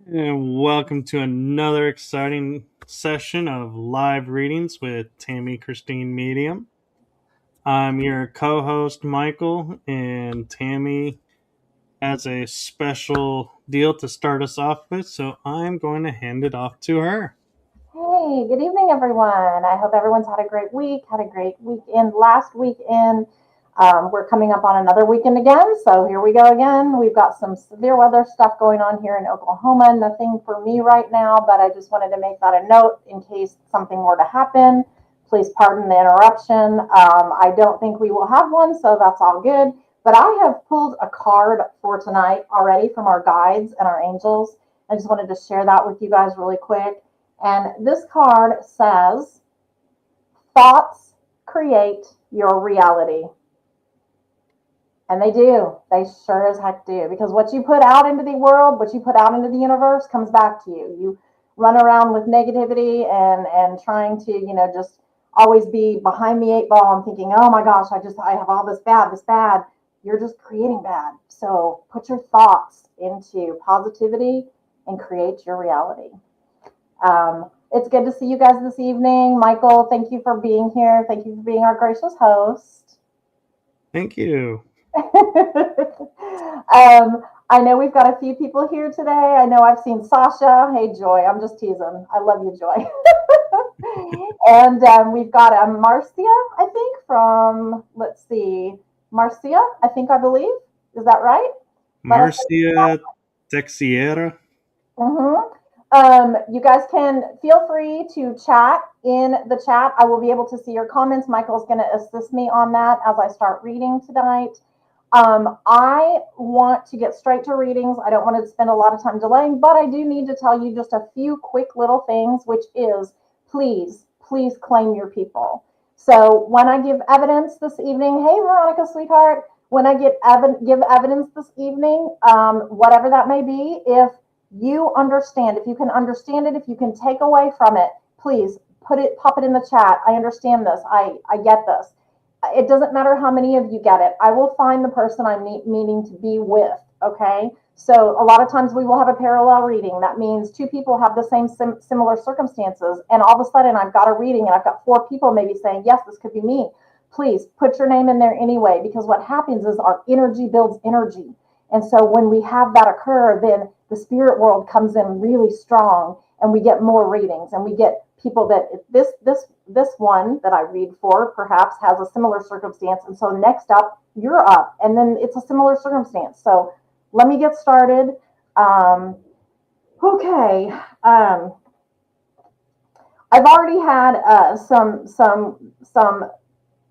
And welcome to another exciting session of live readings with Tammy Christine Medium. I'm your co-host Michael, and Tammy has a special deal to start us off with, so I'm going to hand it off to her. Hey, good evening, everyone. I hope everyone's had a great week, had a great weekend. Last weekend, we're coming up on another weekend again, so here we go again. We've got some severe weather stuff going on here in Oklahoma. Nothing for me right now, but I just wanted to make that a note in case something were to happen. Please pardon the interruption. I don't think we will have one, so that's all good. But I have pulled a card for tonight already from our guides and our angels. I just wanted to share that with you guys really quick. And this card says, thoughts create your reality. And they do. They sure as heck do. Because what you put out into the world, what you put out into the universe comes back to you. You run around with negativity and trying to, just always be behind the eight ball and thinking, oh my gosh, I have all this bad. You're just creating bad. So put your thoughts into positivity and create your reality. It's good to see you guys this evening. Michael, thank you for being here. Thank you for being our gracious host. Thank you. I know we've got a few people here today. I know I've seen Sasha. Hey, Joy. I'm just teasing. I love you, Joy. And we've got Marcia, I think, from, let's see, Marcia, I believe. Is that right? Marcia Texiera. You guys can feel free to chat in the chat. I will be able to see your comments. Michael's going to assist me on that as I start reading tonight. I want to get straight to readings. I don't want to spend a lot of time delaying, but I do need to tell you just a few quick little things, which is please claim your people. So when I give evidence this evening, hey, Veronica, sweetheart, when I give evidence this evening, whatever that may be, if you understand, if you can understand it, if you can take away from it, please pop it in the chat. I understand this. I get this. It doesn't matter how many of you get it. I will find the person I'm meaning to be with. Okay. So a lot of times we will have a parallel reading. That means two people have the same similar circumstances. And all of a sudden I've got a reading and I've got four people maybe saying, yes, this could be me. Please put your name in there anyway, because what happens is our energy builds energy. And so when we have that occur, then the spirit world comes in really strong and we get more readings and we get people that this one that I read for perhaps has a similar circumstance. And so next up, you're up, and then it's a similar circumstance. So let me get started. Okay. I've already had some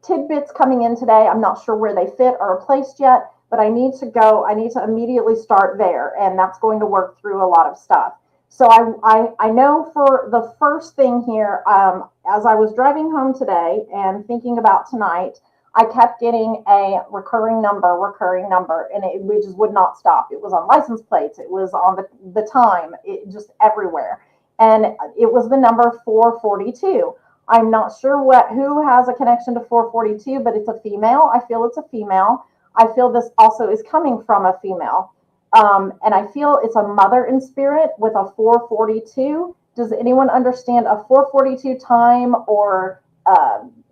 tidbits coming in today. I'm not sure where they fit or are placed yet, but I need to immediately start there, and that's going to work through a lot of stuff. So I know for the first thing here, as I was driving home today and thinking about tonight, I kept getting a recurring number, and we just would not stop. It was on license plates. It was on the time, it just everywhere. And it was the number 442. I'm not sure who has a connection to 442, but it's a female. I feel it's a female. I feel this also is coming from a female. And I feel it's a mother in spirit with a 442. Does anyone understand a 442 time or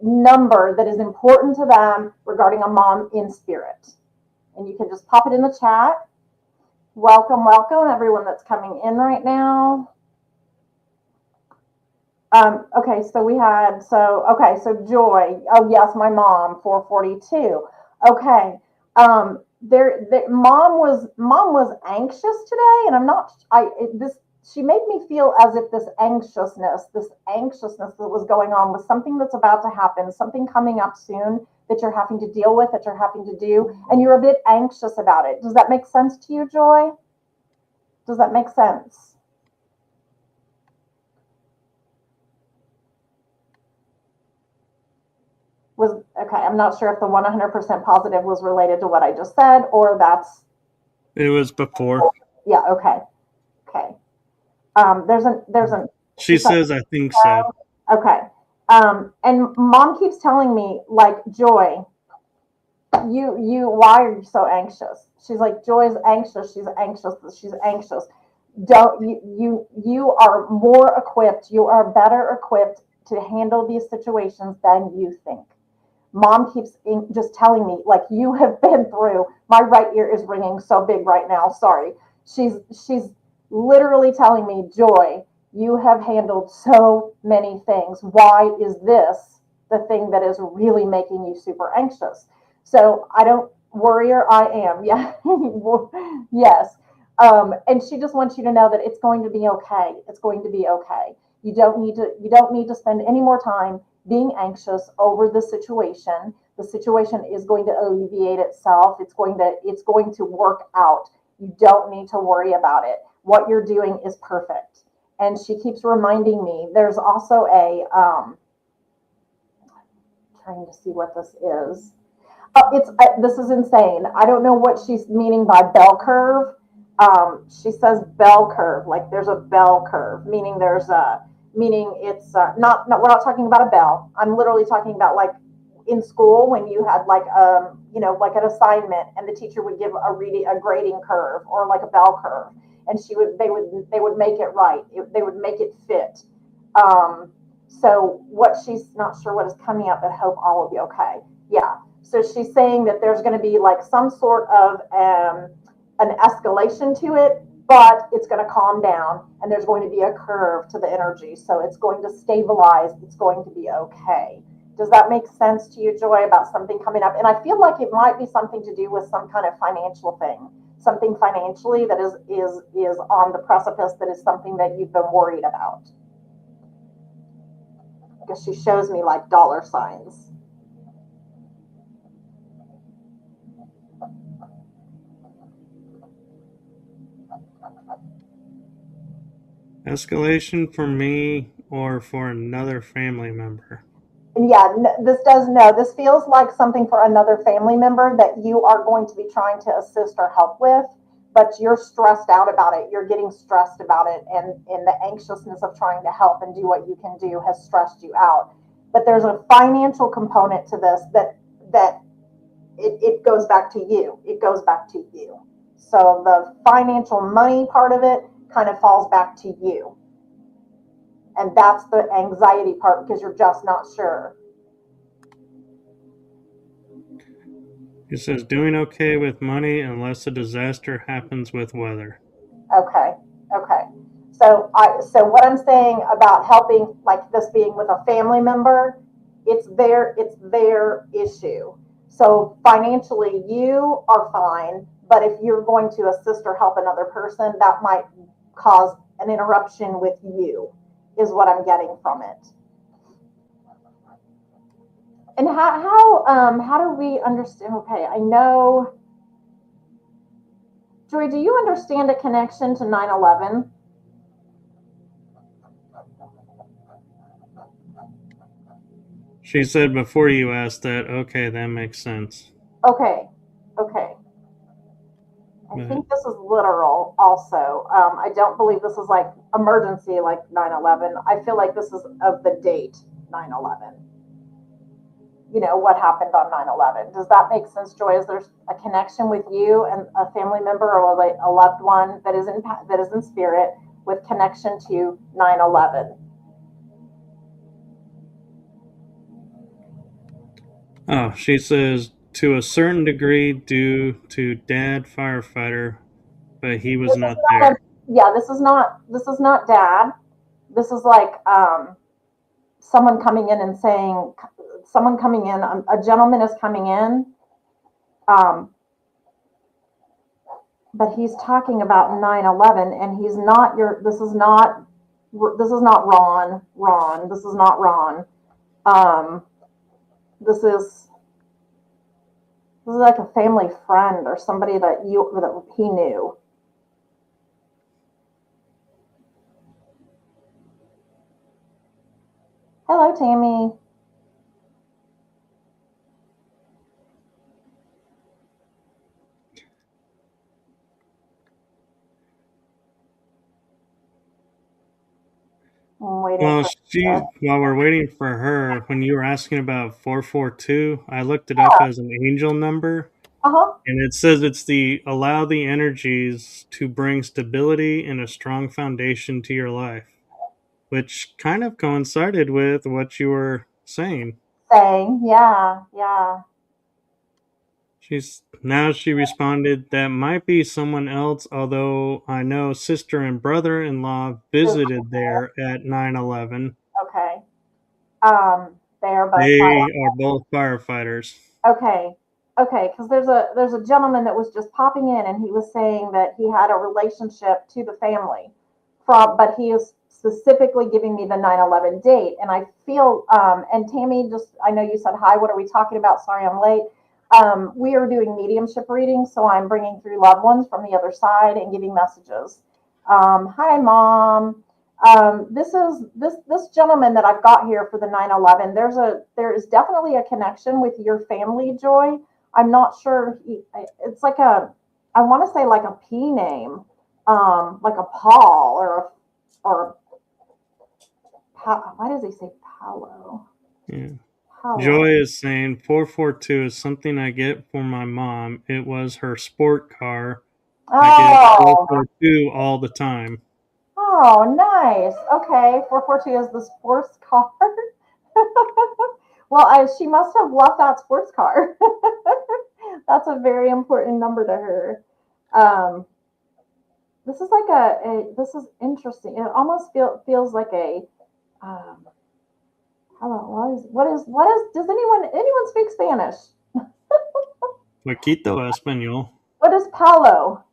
number that is important to them regarding a mom in spirit? And you can just pop it in the chat. Welcome, welcome, everyone that's coming in right now. Okay, so Joy. Oh yes, my mom, 442. Okay. Mom was anxious today, and I'm not. This she made me feel as if this anxiousness that was going on was something that's about to happen, something coming up soon that you're having to deal with, that you're having to do, and you're a bit anxious about it. Does that make sense to you, Joy? Does that make sense? Was okay. I'm not sure if the 100% positive was related to what I just said, or that's It was before. yeah. Okay, okay. There's an She says, I think so. okay. And mom keeps telling me like, Joy, why are you so anxious? She's like, Joy's anxious. She's anxious. She's anxious. Don't you are more equipped. You are better equipped to handle these situations than you think. Mom keeps just telling me like, you have been through. My right ear is ringing so big right now. Sorry. She's literally telling me, Joy, you have handled so many things. Why is this the thing that is really making you super anxious? So I don't worrier I am. Yeah. Yes. And she just wants you to know that it's going to be okay. It's going to be okay. You don't need to spend any more time being anxious over the situation. The situation is going to alleviate itself. It's going to work out. You don't need to worry about it. What you're doing is perfect. And she keeps reminding me. There's also a trying to see what this is. It's this is insane. I don't know what she's meaning by bell curve. She says bell curve, like there's a bell curve, meaning it's not we're not talking about a bell. I'm literally talking about like in school when you had like like an assignment and the teacher would give a grading curve or like a bell curve, and they would make it right. They would make it fit. So what she's not sure what is coming up, but hope all will be okay. Yeah. So she's saying that there's going to be like some sort of an escalation to it, but it's going to calm down and there's going to be a curve to the energy. So it's going to stabilize. It's going to be okay. Does that make sense to you, Joy, about something coming up? And I feel like it might be something to do with some kind of financial thing, something financially that is on the precipice, that is something that you've been worried about. Because she shows me like dollar signs. Escalation for me or for another family member. And yeah, this does no. This feels like something for another family member that you are going to be trying to assist or help with, but you're stressed out about it. You're getting stressed about it, and the anxiousness of trying to help and do what you can do has stressed you out. But there's a financial component to this that it goes back to you. It goes back to you. So the financial money part of it kind of falls back to you. And that's the anxiety part because you're just not sure. He says, doing okay with money unless a disaster happens with weather. Okay. Okay. So what I'm saying about helping, like this being with a family member, it's their issue. So financially you are fine, but if you're going to assist or help another person, that might cause an interruption with you, is what I'm getting from it. And how do we understand? Okay, I know. Joy, do you understand a connection to 9/11? She said before you asked that, okay, that makes sense. Okay, okay. I But think this is literal also. I don't believe this is like emergency like 9/11. I feel like this is of the date 9/11. What happened on 9/11. Does that make sense, Joy? Is there a connection with you and a family member or like a loved one that is in spirit with connection to 9/11? oh, she says to a certain degree due to dad firefighter, but he was This is not not there. yeah, this is not dad. This is like someone coming in and saying, someone coming in, a gentleman is coming in, um, but he's talking about 9/11, and he's not this is not Ron, this is not Ron. Um, this is like a family friend or somebody that he knew. Hello, Tammy. I'm waiting Well, for while we're waiting for her, when you were asking about 442, I looked it up as an angel number, uh-huh. and it says it's the allow the energies to bring stability and a strong foundation to your life, which kind of coincided with what you were saying. Saying, yeah. She responded that might be someone else, although I know sister and brother-in-law visited there at 9/11. Okay. They are both They are both firefighters. okay. Okay, because there's a gentleman that was just popping in, and he was saying that he had a relationship to the family from, but he is specifically giving me the 9/11 date, and I feel and Tammy, just I know you said hi. What are we talking about? Sorry, I'm late. We are doing mediumship readings, so I'm bringing through loved ones from the other side and giving messages. Hi, mom. This gentleman that I've got here for the 9/11. There is definitely a connection with your family, Joy. I'm not sure. It's like I want to say like a P name, like a Paul or why does he say Paolo? Yeah. Paolo. Joy is saying 442 is something I get for my mom. It was her sport car. I get Oh, 442 all the time. oh, nice. Okay, 442 is the sports car. Well, she must have left that sports car. That's a very important number to her. Um, this is like this is interesting. It almost feels like a um, hello. Does anyone speak Spanish? Poquito español. What is Palo?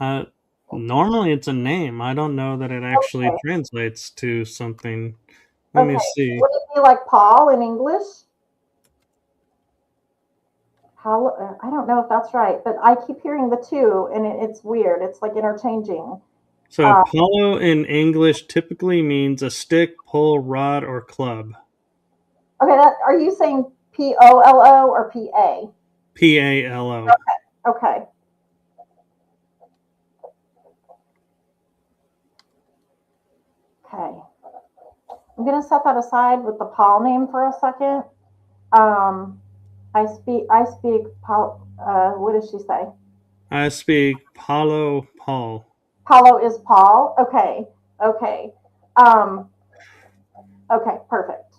Uh, Normally it's a name. I don't know that it actually Okay, translates to something. Let me okay. see. Would it be like Paul in English? Palo. I don't know if that's right, but I keep hearing the two, and it's weird. It's like interchanging. So, Uh, palo in English typically means a stick, pole, rod, or club. okay, are you saying Polo or PA? Palo. Okay. Okay. I'm gonna set that aside with the Paul name for a second. Um, I speak Paul. What does she say? I speak Palo Paul. Paulo is Paul. Okay. Okay. Um, okay. Perfect.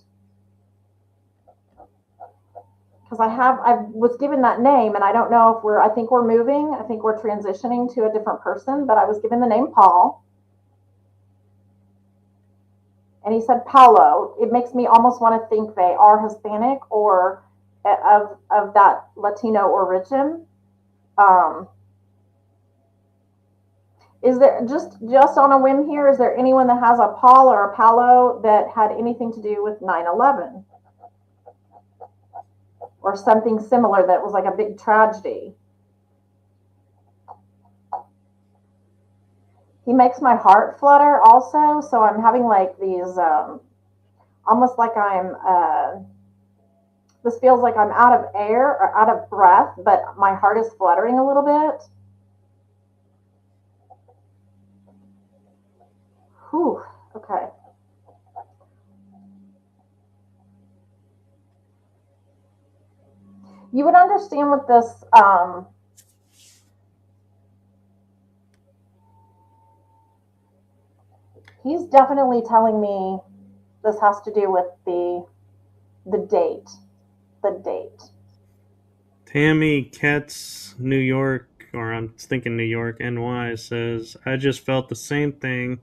Because I was given that name, and I don't know if I think we're moving. I think we're transitioning to a different person, but I was given the name Paul, and he said Paulo. It makes me almost want to think they are Hispanic or of that Latino origin. Um, Is there just on a whim here? Is there anyone that has a Paul or a Palo that had anything to do with 9/11 or something similar that was like a big tragedy? He makes my heart flutter also, so I'm having like these almost like I'm this feels like I'm out of air or out of breath, but my heart is fluttering a little bit. Whew. Okay. You would understand with this. He's definitely telling me this has to do with the date. The date. Tammy Katz, New York, or I'm thinking New York, NY, says, I just felt the same thing.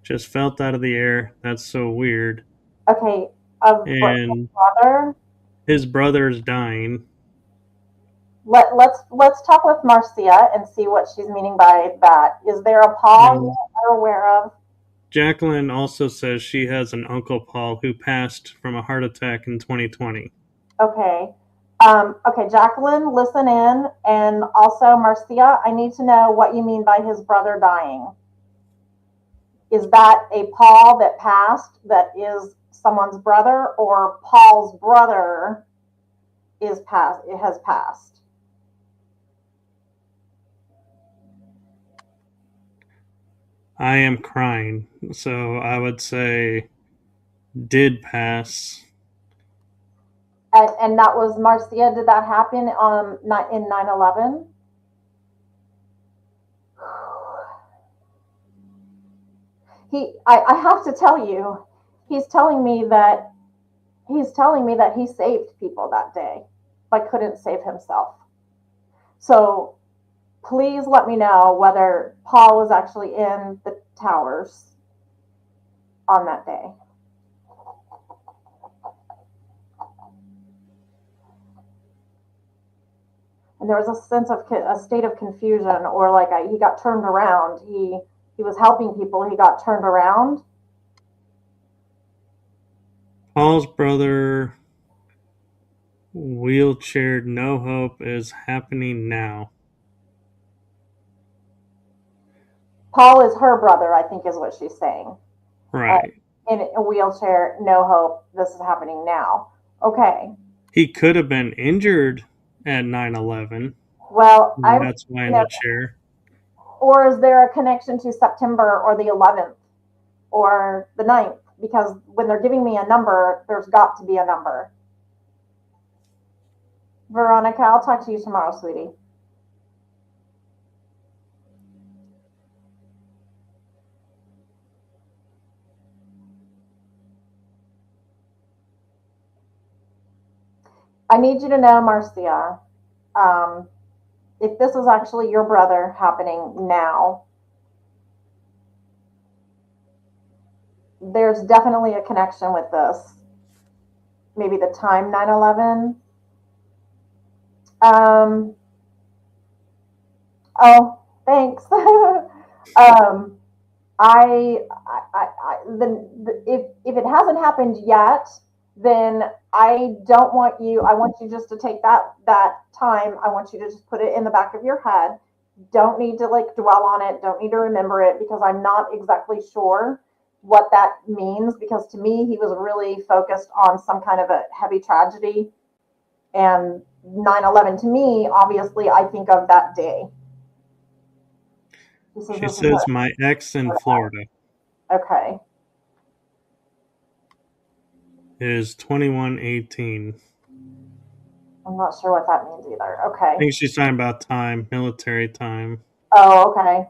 Just felt out of the air. That's so weird. Okay, And brother. his brother's dying. Let's talk with Marcia and see what she's meaning by that. Is there a Paul And you are aware of? Jacqueline also says she has an Uncle Paul who passed from a heart attack in 2020. Okay. Okay, Jacqueline, listen in. And also, Marcia, I need to know what you mean by his brother dying. Is that a Paul that passed that is someone's brother, or Paul's brother is passed? It has passed. I am crying. So I would say did pass. And that was Marcia. Did that happen in 9/11? I have to tell you, he's telling me that he saved people that day, but couldn't save himself. So please let me know whether Paul was actually in the towers on that day. And there was a state of confusion, or like he got turned around. He was helping people. He got turned around. Paul's brother wheelchaired, no hope is happening now. Paul is her brother, I think, is what she's saying. Right. In a wheelchair, no hope. This is happening now. Okay. He could have been injured at 9/11. Well, That's why in the chair. Or is there a connection to September or the 11th or the 9th? Because when they're giving me a number, there's got to be a number. Veronica, I'll talk to you tomorrow, sweetie. I need you to know, Marcia, if this is actually your brother happening now, there's definitely a connection with this. Maybe the time 9/11. Oh, thanks. If it hasn't happened yet, then I don't want you. I want you just to take that time. I want you to just put it in the back of your head. Don't need to like dwell on it. Don't need to remember it, because I'm not exactly sure what that means. Because to me, he was really focused on some kind of a heavy tragedy, and 9/11 to me, obviously, I think of that day. She says my ex in Florida. Okay. Is 2118. I'm not sure what that means either. Okay. I think she's talking about time, military time. Oh, okay.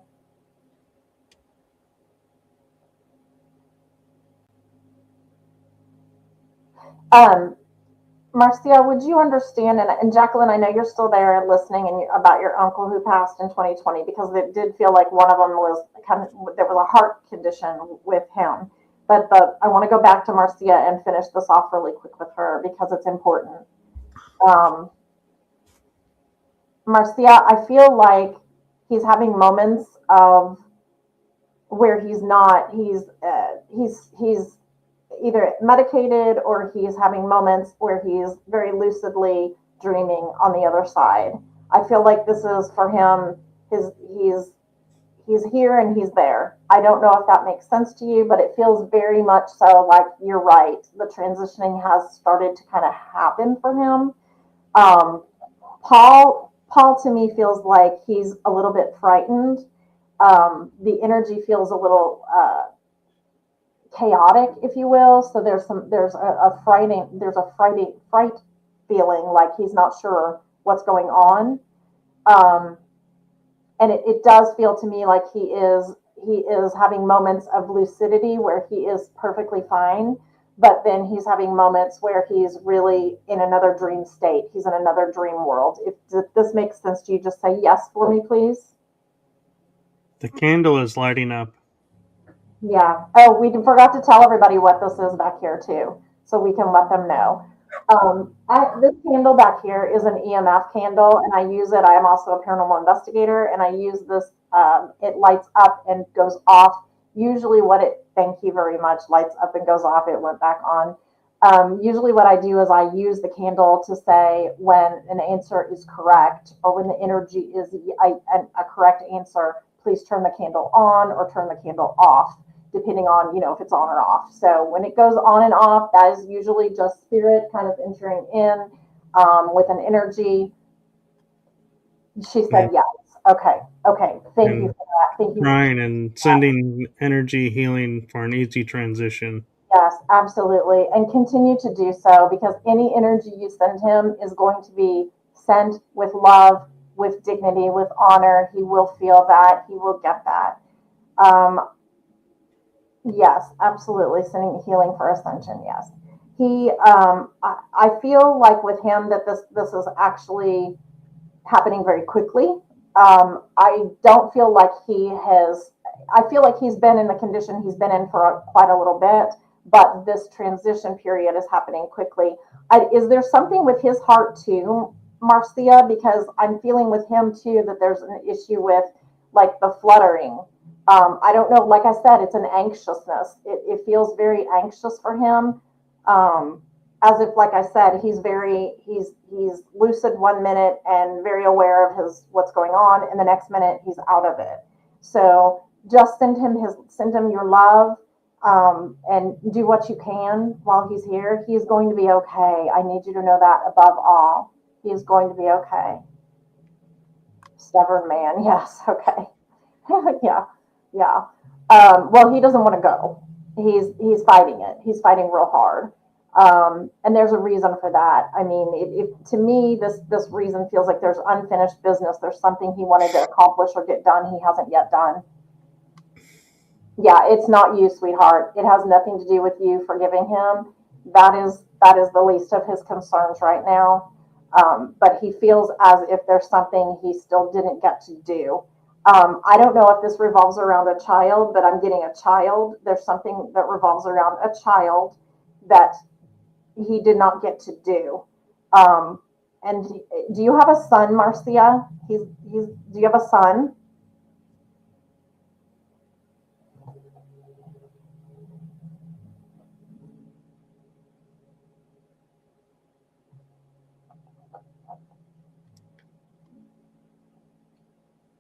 Marcia, would you understand, and Jacqueline, I know you're still there listening, and about your uncle who passed in 2020, because it did feel like one of them was there was a heart condition with him. But I want to go back to Marcia and finish this off really quick with her, because it's important. Marcia, I feel like he's having moments of where he's either medicated, or he's having moments where he's very lucidly dreaming on the other side. I feel like this is for him. He's here and he's there. I don't know if that makes sense to you, but it feels very much so like you're right. The transitioning has started to kind of happen for him. Paul to me feels like he's a little bit frightened. The energy feels a little chaotic, if you will. So there's a fright feeling, like he's not sure what's going on. And it does feel to me like he is having moments of lucidity where he is perfectly fine. but then he's having moments where he's really in another dream state. He's in another dream world. If this makes sense to you, just say yes for me, please. The candle is lighting up. Yeah. Oh, we forgot to tell everybody what this is back here too, so we can let them know. This candle back here is an EMF candle, and I use it. I am also a paranormal investigator, and I use this. It lights up and goes off. Usually, thank you very much, lights up and goes off. It went back on. Usually, what I do is I use the candle to say when an answer is correct or when the energy is a correct answer. Please turn the candle on or turn the candle off, depending on, if it's on or off. So when it goes on and off, that is usually just spirit kind of entering in with an energy. She said yes. Okay. Thank you for that. Thank you. Crying and sending energy healing for an easy transition. Yes, absolutely. And continue to do so, because any energy you send him is going to be sent with love, with dignity, with honor. He will feel that. He will get that. Yes, absolutely. Sending healing for ascension. Yes. I feel like with him that this is actually happening very quickly. I don't feel like I feel like he's been in the condition he's been in for quite a little bit, but this transition period is happening quickly. Is there something with his heart too, Marcia? Because I'm feeling with him too that there's an issue with like the fluttering. I don't know. Like I said, it's an anxiousness. It feels very anxious for him. As if, like I said, he's lucid one minute and very aware of what's going on, and the next minute he's out of it. So just send him your love, and do what you can while he's here. He's going to be okay. I need you to know that above all, he is going to be okay. Stubborn man. Yes. Okay. Yeah. Well, he doesn't want to go. He's fighting it. He's fighting real hard. And there's a reason for that. I mean, to me, this reason feels like there's unfinished business. There's something he wanted to accomplish or get done he hasn't yet done. Yeah, it's not you, sweetheart. It has nothing to do with you forgiving him. That is the least of his concerns right now. But he feels as if there's something he still didn't get to do. I don't know if this revolves around a child, but I'm getting a child. There's something that revolves around a child that he did not get to do. And do you have a son, Marcia? Do you have a son?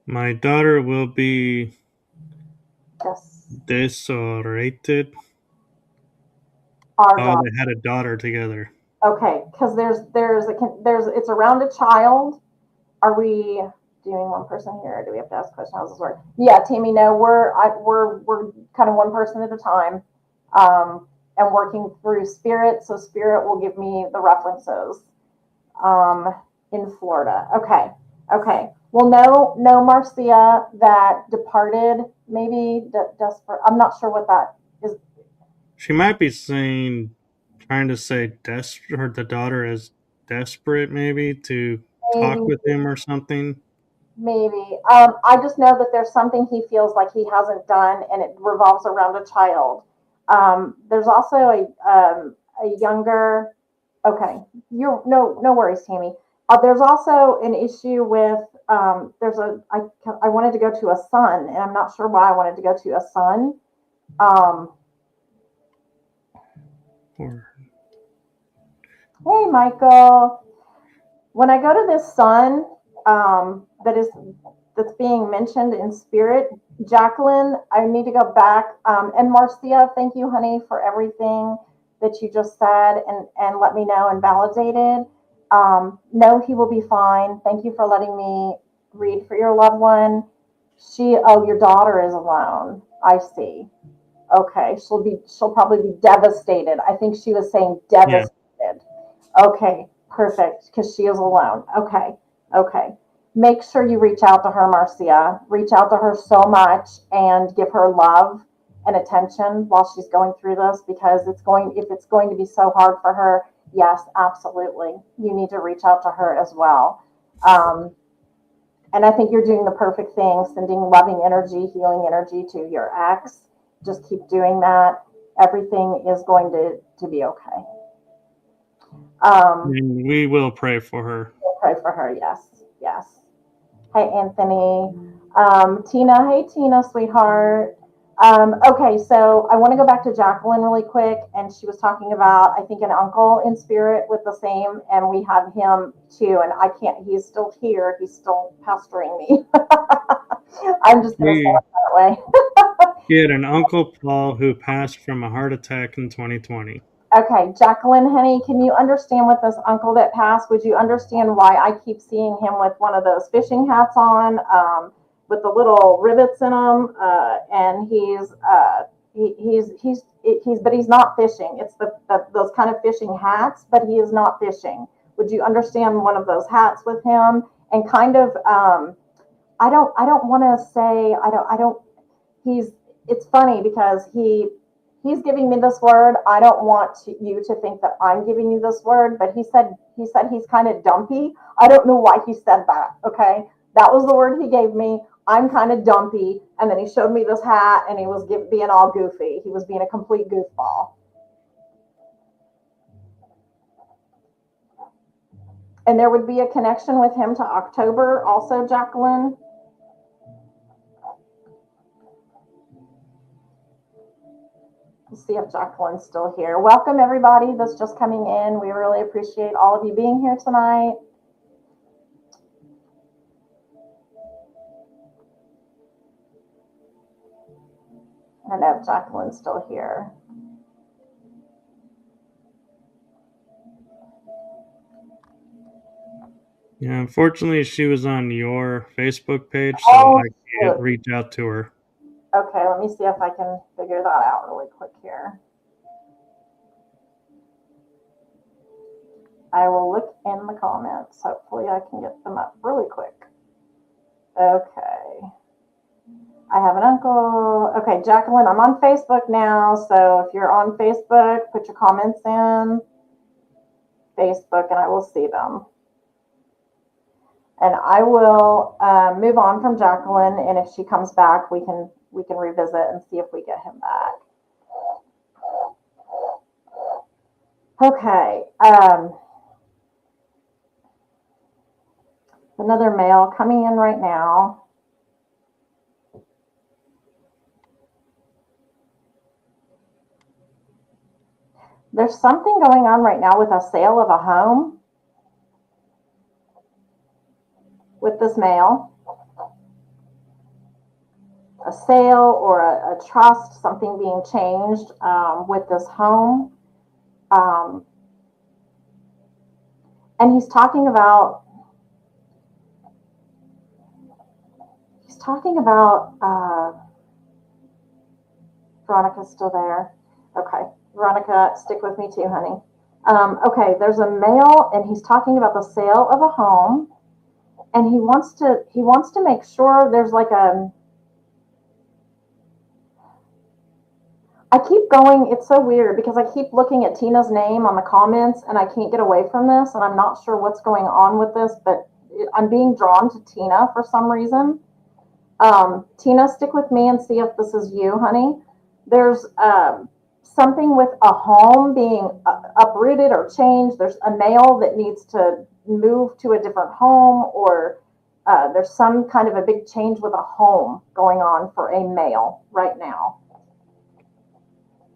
My daughter will be disoriented. They had a daughter together. Okay, because it's around a child. Are we doing one person here, or do we have to ask questions? How does this work? Yeah, Tammy. No, we're kind of one person at a time, and working through spirit. So spirit will give me the references. In Florida. Okay. Well, no, Marcia, that departed, maybe desperate. I'm not sure what that is. She might be trying to say the daughter is desperate, maybe to talk with him or something. Maybe. I just know that there's something he feels like he hasn't done, and it revolves around a child. There's also a younger. Okay, no worries, Tammy. There's also an issue with I wanted to go to a son, and I'm not sure why I wanted to go to a son. Hey, Michael. When I go to this son that's being mentioned in spirit, Jacqueline, I need to go back. And Marcia, thank you, honey, for everything that you just said and let me know and validated. No, he will be fine. Thank you for letting me read for your loved one. Your daughter is alone. I see. Okay, she'll probably be devastated. I think she was saying devastated. Yeah. Okay, perfect, because she is alone. Okay. Make sure you reach out to her, Marcia. Reach out to her so much and give her love and attention while she's going through this, because if it's going to be so hard for her, yes, absolutely. You need to reach out to her as well. And I think you're doing the perfect thing, sending loving energy, healing energy to your ex. Just keep doing that. Everything is going to be okay. And we will pray for her. We'll pray for her, yes, yes. Hey, Anthony. Tina, hey, Tina, sweetheart. Okay, so I want to go back to Jacqueline really quick, and she was talking about, I think, an uncle in spirit with the same, and we have him too, and I can't, he's still here, he's still pestering me. I'm just going to say it that way. He had an Uncle Paul who passed from a heart attack in 2020. Okay, Jacqueline, honey, can you understand with this uncle that passed? Would you understand why I keep seeing him with one of those fishing hats on, with the little rivets in them, and but he's not fishing. It's those kind of fishing hats, but he is not fishing. Would you understand one of those hats with him? And kind of, I don't want to say, it's funny because he's giving me this word. I don't want you to think that I'm giving you this word, but he said he's kind of dumpy. I don't know why he said that. Okay. That was the word he gave me. I'm kind of dumpy. And then he showed me this hat and he was being all goofy. He was being a complete goofball. And there would be a connection with him to October also, Jacqueline. Let's see if Jacqueline's still here. Welcome, everybody that's just coming in. We really appreciate all of you being here tonight. I don't know if Jacqueline's still here. Yeah, unfortunately, she was on your Facebook page, so I can't reach out to her. Okay, let me see if I can figure that out really quick here. I will look in the comments. Hopefully I can get them up really quick. Okay. I have an uncle. Okay, Jacqueline, I'm on Facebook now. So if you're on Facebook, put your comments in Facebook and I will see them. And I will move on from Jacqueline. And if she comes back, we can revisit and see if we get him back. Okay. Another male coming in right now. There's something going on right now with a sale of a home with this male. A sale or a trust, something being changed with this home. And he's talking about Veronica's still there. Okay. Veronica, stick with me too, honey. Okay, there's a male and he's talking about the sale of a home, and he wants to make sure there's like I keep going, it's so weird because I keep looking at Tina's name on the comments and I can't get away from this, and I'm not sure what's going on with this, but I'm being drawn to Tina for some reason. Tina, stick with me and see if this is you, honey. There's something with a home being uprooted or changed. There's a male that needs to move to a different home, or there's some kind of a big change with a home going on for a male right now.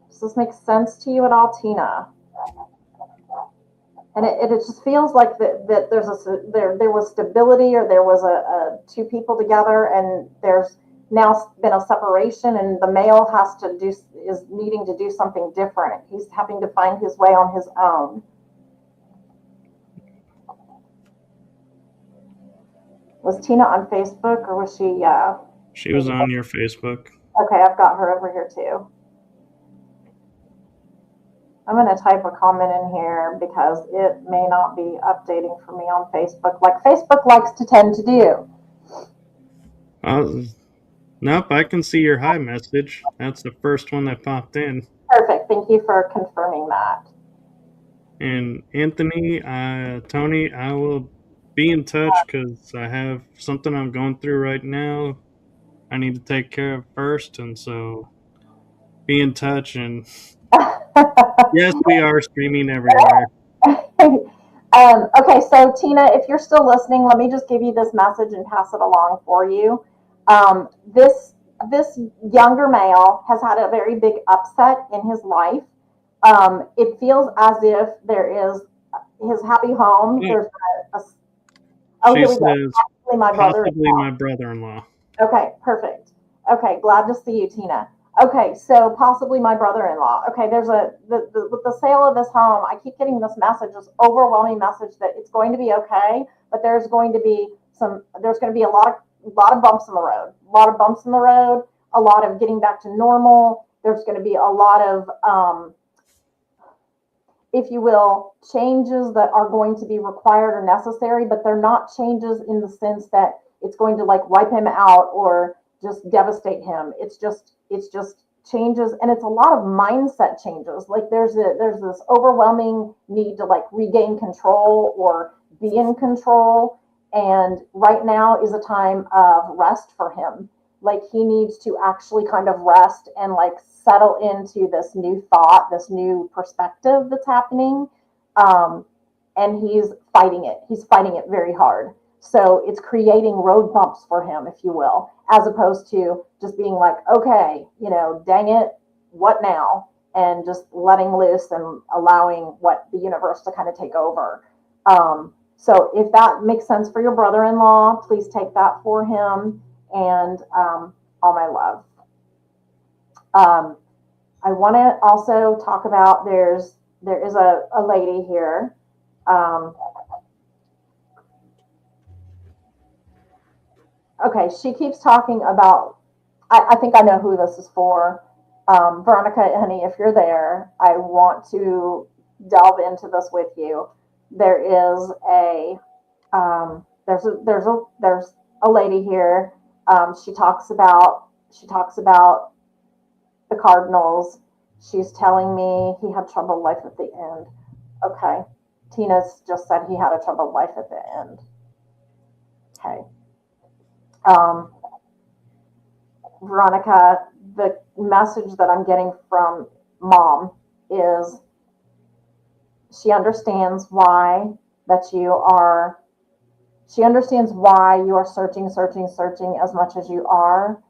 Does this make sense to you at all, Tina? And it just feels like that there was stability, or there was two people together, and there's now been a separation, and the male is needing to do something different. He's having to find his way on his own. Was Tina on Facebook, or was she? She was on your Facebook. Okay, I've got her over here too. I'm going to type a comment in here because it may not be updating for me on Facebook like Facebook likes to tend to do. Nope, I can see your hi message. That's the first one that popped in. Perfect. Thank you for confirming that. And Anthony, Tony, I will be in touch because I have something I'm going through right now. I need to take care of first, and so be in touch. And yes, we are streaming everywhere. Okay, so Tina, if you're still listening, let me just give you this message and pass it along for you. This younger male has had a very big upset in his life. It feels as if there is his happy home. Oh, There's oh, she here we go. says Actually, my brother. possibly my brother-in-law. Okay, perfect. Okay, glad to see you, Tina. Okay, so possibly my brother-in-law. Okay, there's with the sale of this home, I keep getting this message, this overwhelming message that it's going to be okay, but there's going to be a lot of bumps in the road, a lot of getting back to normal. There's going to be a lot of if you will, changes that are going to be required or necessary, but they're not changes in the sense that it's going to like wipe him out or just devastate him. It's just changes, and it's a lot of mindset changes. Like there's this overwhelming need to like regain control or be in control, and right now is a time of rest for him. Like he needs to actually kind of rest and like settle into this new thought, this new perspective that's happening. Um, and he's fighting it. He's fighting it very hard. So it's creating road bumps for him, if you will, as opposed to just being like, okay, dang it, what now? And just letting loose and allowing what the universe to kind of take over. So if that makes sense for your brother-in-law, please take that for him, and all my love. Um, I want to also talk about there is a lady here. Okay, she keeps talking about. I think I know who this is for. Veronica, honey, if you're there, I want to delve into this with you. There is there's a lady here. She talks about the Cardinals. She's telling me he had troubled life at the end. Okay. Tina's just said he had a troubled life at the end. Okay. Um, Veronica, the message that I'm getting from mom is she understands why that you are, she understands why you are searching as much as you are,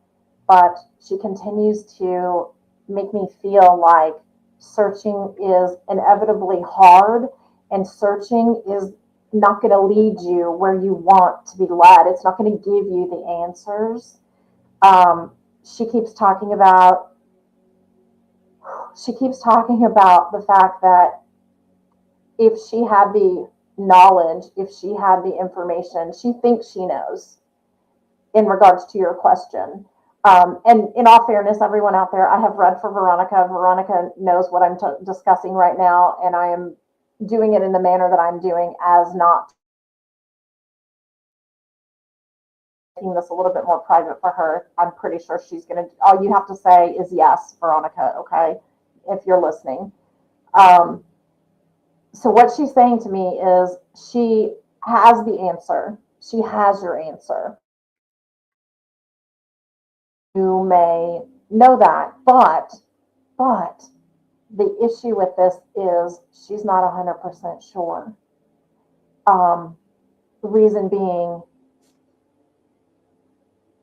but she continues to make me feel like searching is inevitably hard, and searching is not going to lead you where you want to be led. It's not going to give you the answers. She keeps talking about the fact that if she had the knowledge, if she had the information, she thinks she knows in regards to your question. And in all fairness, everyone out there, I have read for Veronica. Veronica knows what I'm discussing right now, and I am doing it in the manner that I'm doing as not making this a little bit more private for her. I'm pretty sure she's going to, all you have to say is yes, Veronica, okay, if you're listening. Um, so what she's saying to me is she has the answer. She has your answer. You may know that, but the issue with this is she's not 100% sure. The reason being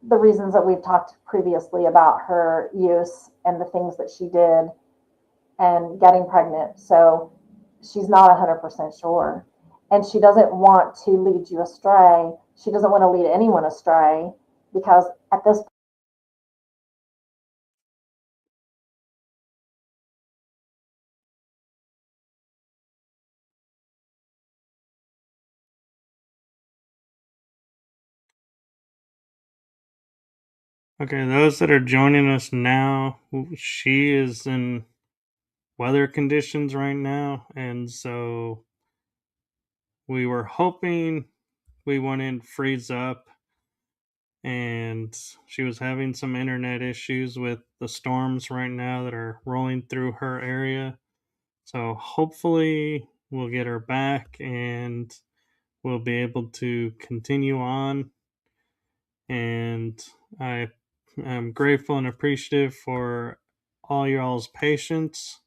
the reasons that we've talked previously about her use and the things that she did and getting pregnant. So she's not 100% sure. And she doesn't want to lead you astray. She doesn't want to lead anyone astray because at this Okay, those that are joining us now, she is in weather conditions right now, and so we were hoping we wouldn't freeze up and she was having some internet issues with the storms right now that are rolling through her area. So hopefully we'll get her back and we'll be able to continue on. And I am grateful and appreciative for all y'all's patience.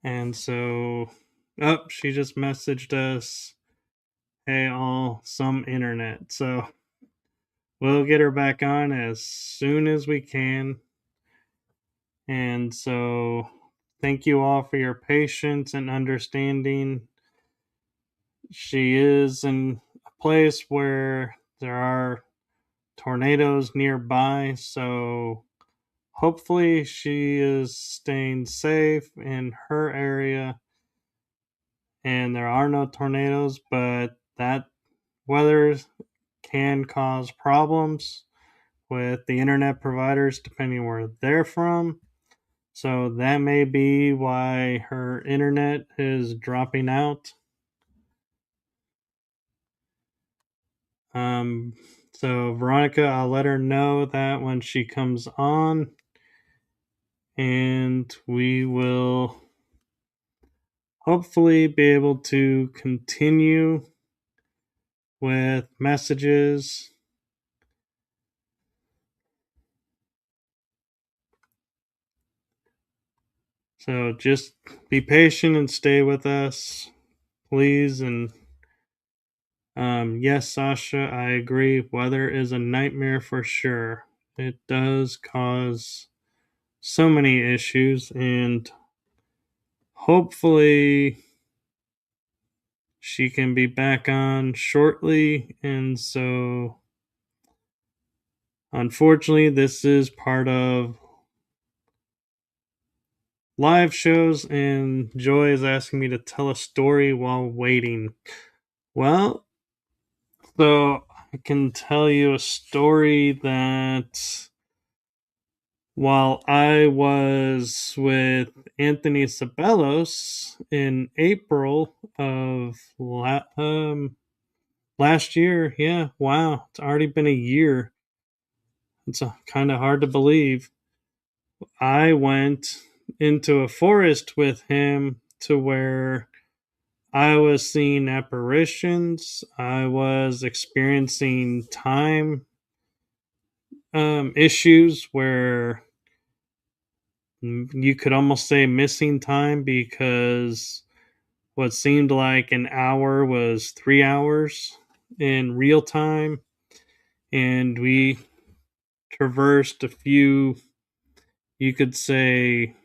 And so, she just messaged us, hey, all, some internet. So we'll get her back on as soon as we can. And so, thank you all for your patience and understanding. She is in a place where there are tornadoes nearby, so hopefully she is staying safe in her area and there are no tornadoes, but that weather can cause problems with the internet providers depending where they're from. So that may be why her internet is dropping out. Um, so Veronica, I'll let her know that when she comes on, and we will hopefully be able to continue with messages. So just be patient and stay with us, please. And yes, Sasha, I agree. Weather is a nightmare for sure. It does cause so many issues, and hopefully she can be back on shortly. And so, unfortunately, this is part of live shows, and Joy is asking me to tell a story while waiting. Well, so I can tell you a story that while I was with Anthony Sabelos in April of last year, yeah, wow, it's already been a year. It's kind of hard to believe. I went into a forest with him to where I was seeing apparitions. I was experiencing time issues where you could almost say missing time because what seemed like an hour was 3 hours in real time. And we traversed a few, you could say,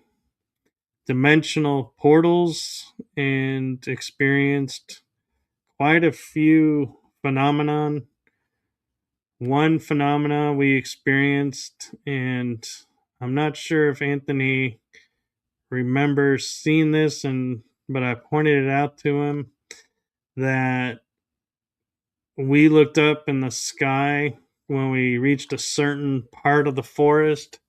dimensional portals and experienced quite a few phenomenon. One phenomena we experienced, and I'm not sure if Anthony remembers seeing this, but I pointed it out to him, that we looked up in the sky when we reached a certain part of the forest,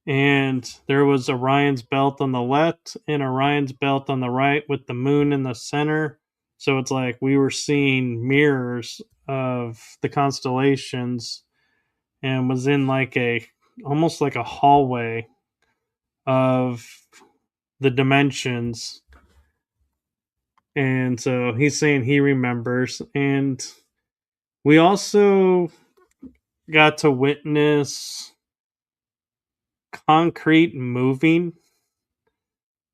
and there was Orion's belt on the left and Orion's belt on the right with the moon in the center. So it's like we were seeing mirrors of the constellations, and was in like a almost like a hallway of the dimensions. And so he's saying he remembers. And we also got to witness concrete moving.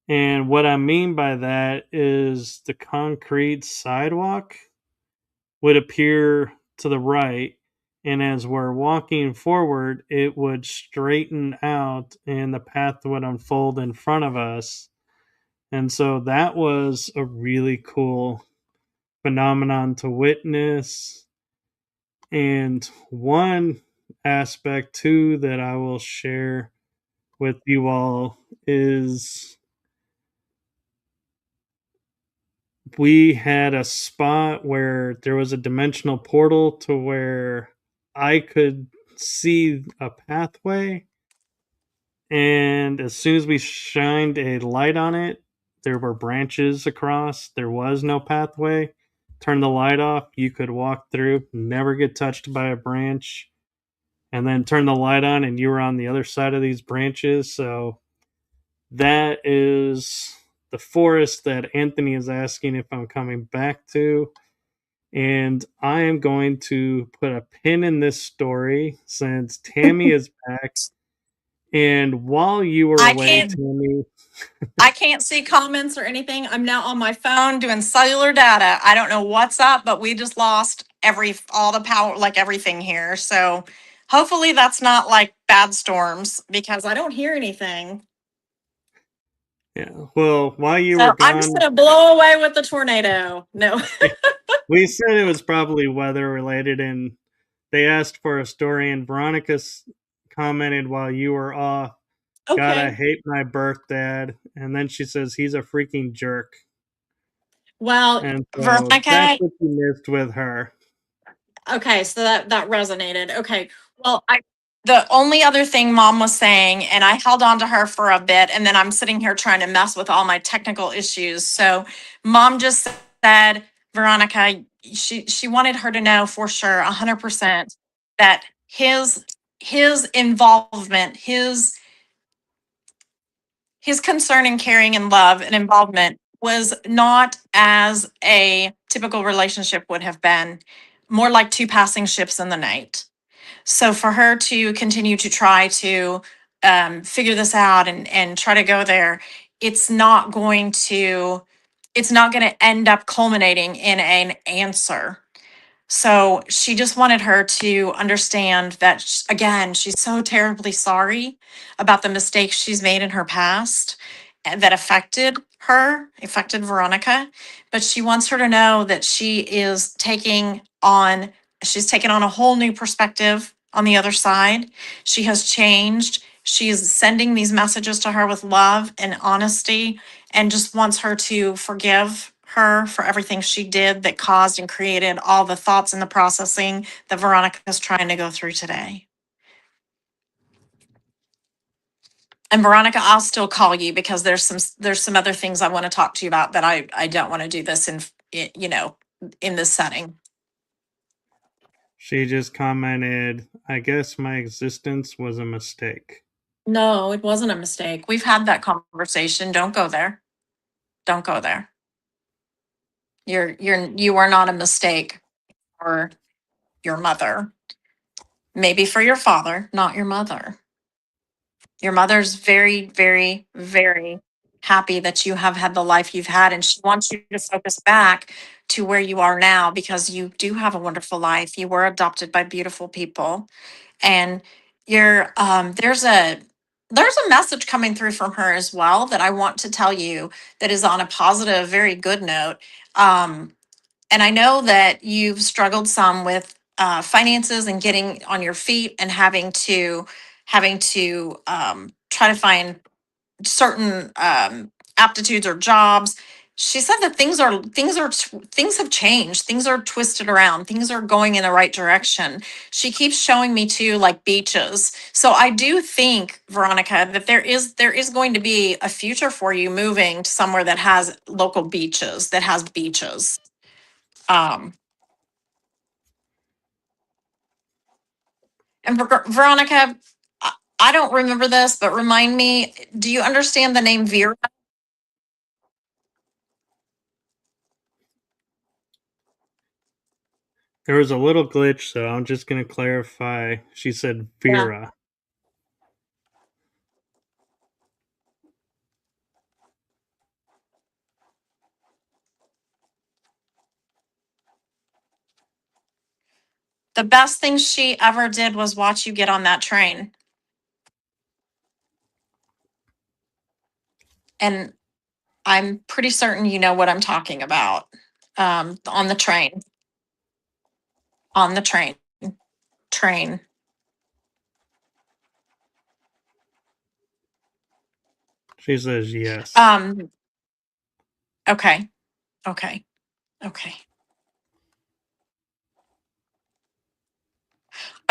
And what I mean by that is the concrete sidewalk would appear to the right. And as we're walking forward, it would straighten out and the path would unfold in front of us. And so that was a really cool phenomenon to witness. And one aspect too that I will share with you all is we had a spot where there was a dimensional portal to where I could see a pathway. And as soon as we shined a light on it, there were branches across. There was no pathway. turn the light off, you could walk through, never get touched by a branch, and then turn the light on and you were on the other side of these branches. So that is the forest that Anthony is asking if I'm coming back to. And I am going to put a pin in this story since Tammy is back. And while you were I away, can't Tammy, I can't see comments or anything. I'm now on my phone doing cellular data. I don't know what's up, but we just lost all the power, like everything here. So hopefully that's not like bad storms because I don't hear anything. yeah, well, while you were So I'm just gone, gonna blow away with the tornado. No. we said it was probably weather related, and they asked for a story, and Veronica commented while you were off, God, I Okay. hate my birth dad. And then she says he's a freaking jerk. Well, And so that's Veronica, what you missed with her. okay, so that resonated. Okay. Well, I the only other thing mom was saying, and I held on to her for a bit, and then I'm sitting here trying to mess with all my technical issues. So mom just said, Veronica, she wanted her to know for sure, 100%, that his involvement, his concern and caring and love and involvement was not as a typical relationship would have been, more like two passing ships in the night. So for her to continue to try to figure this out and try to go there, it's not going to it's not going to end up culminating in an answer. So she just wanted her to understand that, again, she's so terribly sorry about the mistakes she's made in her past that affected Veronica. But she wants her to know that she's taken on a whole new perspective on the other side. She has changed. She is sending these messages to her with love and honesty and just wants her to forgive her for everything she did that caused and created all the thoughts and the processing that Veronica is trying to go through today. And Veronica, I'll still call you because there's some other things I want to talk to you about that I don't want to do this in this setting. She just commented, I guess my existence was a mistake. No, it wasn't a mistake. We've had that conversation. Don't go there. Don't go there. You are not a mistake for your mother. Maybe for your father, not your mother. Your mother's very, very, very happy that you have had the life you've had, and she wants you to focus back to where you are now because you do have a wonderful life. You were adopted by beautiful people, and you're there's a message coming through from her as well that I want to tell you that is on a positive, very good note. And I know that you've struggled some with finances and getting on your feet and having to try to find certain aptitudes or jobs. She said that things have changed. Things are twisted around. Things are going in the right direction. She keeps showing me too, like beaches. So I do think, Veronica, that there is going to be a future for you moving to somewhere that has local beaches, that has beaches. Um, and Veronica, I don't remember this, but remind me, do you understand the name Vera? There was a little glitch, so I'm just going to clarify. She said Yeah. Vera. The best thing she ever did was watch you get on that train. And I'm pretty certain you know what I'm talking about. On the train, on the train. She says yes. Um, okay, okay, okay.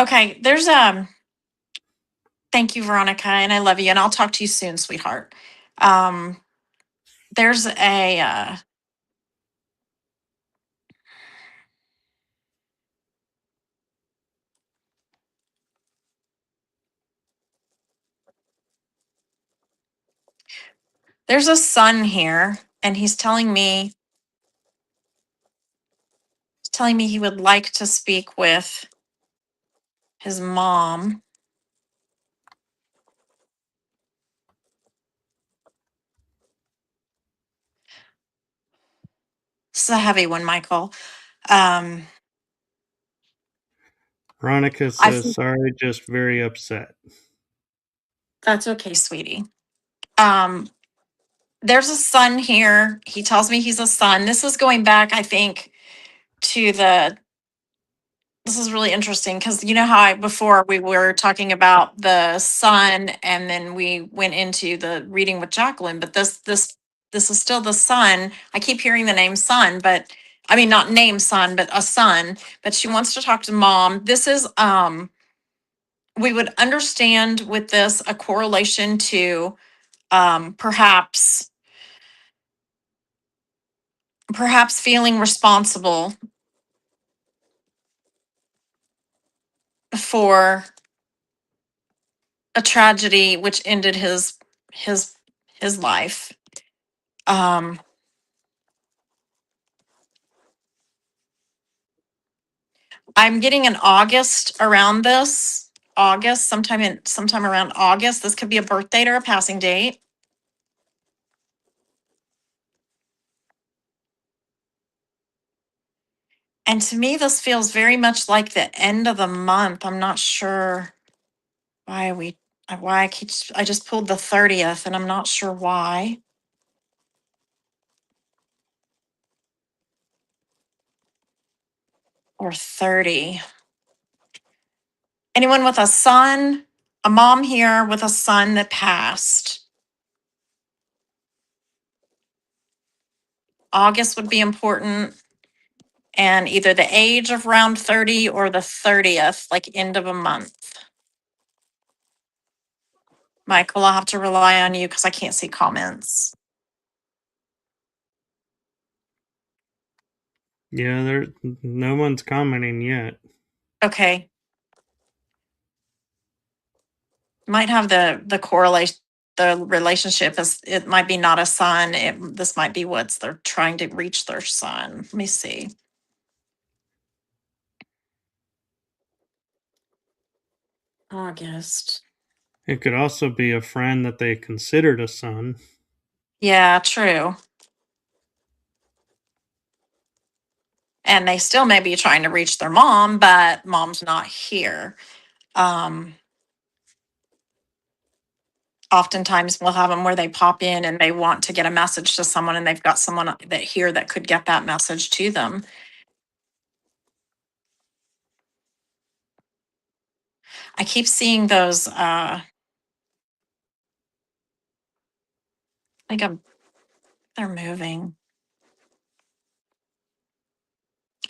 Okay, thank you, Veronica, and I love you, and I'll talk to you soon, sweetheart. Um, there's a There's a son here, and he's telling me he would like to speak with his mom. This is a heavy one, Michael. Veronica I says, sorry, just very upset. That's okay, sweetie. There's a son here. He tells me he's a son. This is going back, I think, to this is really interesting because you know how before we were talking about the son and then we went into the reading with Jacqueline, but this is still the son. I keep hearing the name son, but I mean not name son, but a son, but she wants to talk to mom. This is we would understand with this a correlation to perhaps feeling responsible for a tragedy which ended his his life. Um, I'm getting an August around this. August, sometime around August. This could be a birth date or a passing date. And to me, this feels very much like the end of the month. I'm not sure why I just pulled the 30th and I'm not sure why. Or 30. Anyone with a son, a mom here with a son that passed. August would be important. And either the age of round 30 or the 30th, like end of a month. Michael, I'll have to rely on you because I can't see comments. Yeah, no one's commenting yet. Okay. Might have the correlation, the relationship is, it might be not a son. This might be what's they're trying to reach their son. Let me see. August. It could also be a friend that they considered a son. Yeah, true. And they still may be trying to reach their mom, but mom's not here. Oftentimes we'll have them where they pop in and they want to get a message to someone and they've got someone that here that could get that message to them. I keep seeing those like they're moving.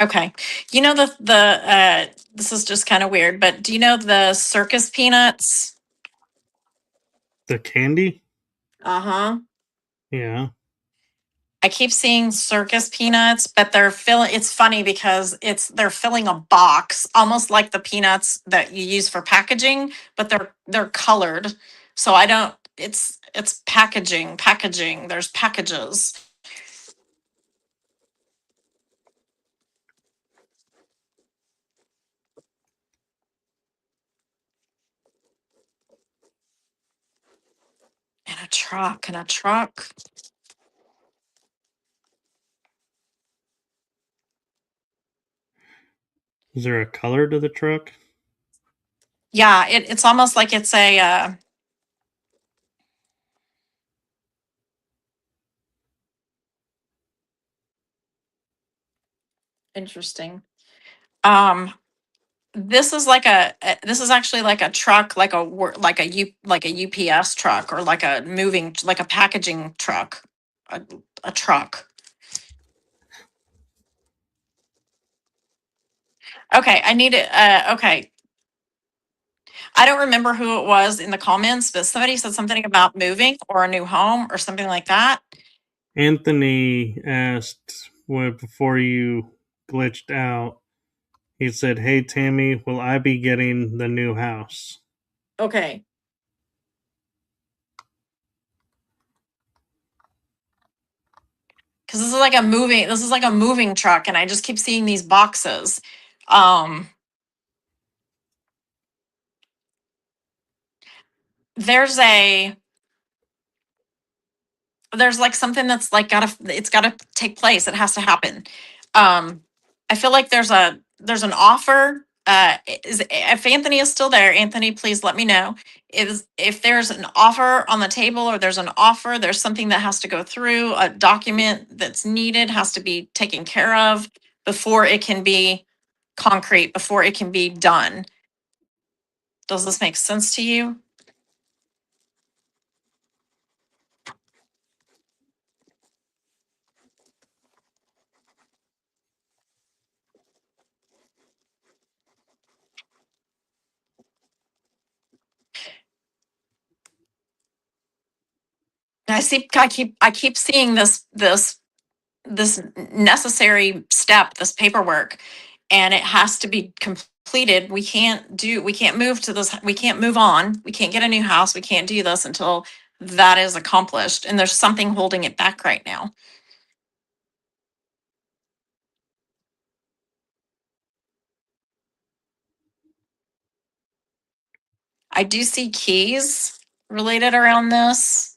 Okay. You know the this is just kind of weird, but do you know the circus peanuts? The candy? Uh-huh. Yeah. I keep seeing circus peanuts, but they're filling, it's funny because they're filling a box, almost like the peanuts that you use for packaging, but they're colored. So I don't, it's packaging, there's packages. And a truck. Is there a color to the truck? Yeah, it's almost like it's a interesting. Um, this is like this is actually like a truck, like a UPS truck or like a moving, like a packaging truck, a truck. Okay, I need it. Okay, I don't remember who it was in the comments, but somebody said something about moving or a new home or something like that. Anthony asked before you glitched out. He said, "Hey Tammy, will I be getting the new house?" Okay. Because this is like a moving truck, and I just keep seeing these boxes. Um, there's a there's like something that's like it's gotta take place. It has to happen. I feel like there's an offer. If Anthony is still there, Anthony, please let me know. If there's an offer on the table, or there's an offer, there's something that has to go through, a document that's needed has to be taken care of before it can be concrete, before it can be done. Does this make sense to you? I keep seeing this necessary step, this paperwork, and it has to be completed. We can't move to this, we can't move on, we can't get a new house, we can't do this until that is accomplished. And there's something holding it back right now. I do see keys related around this.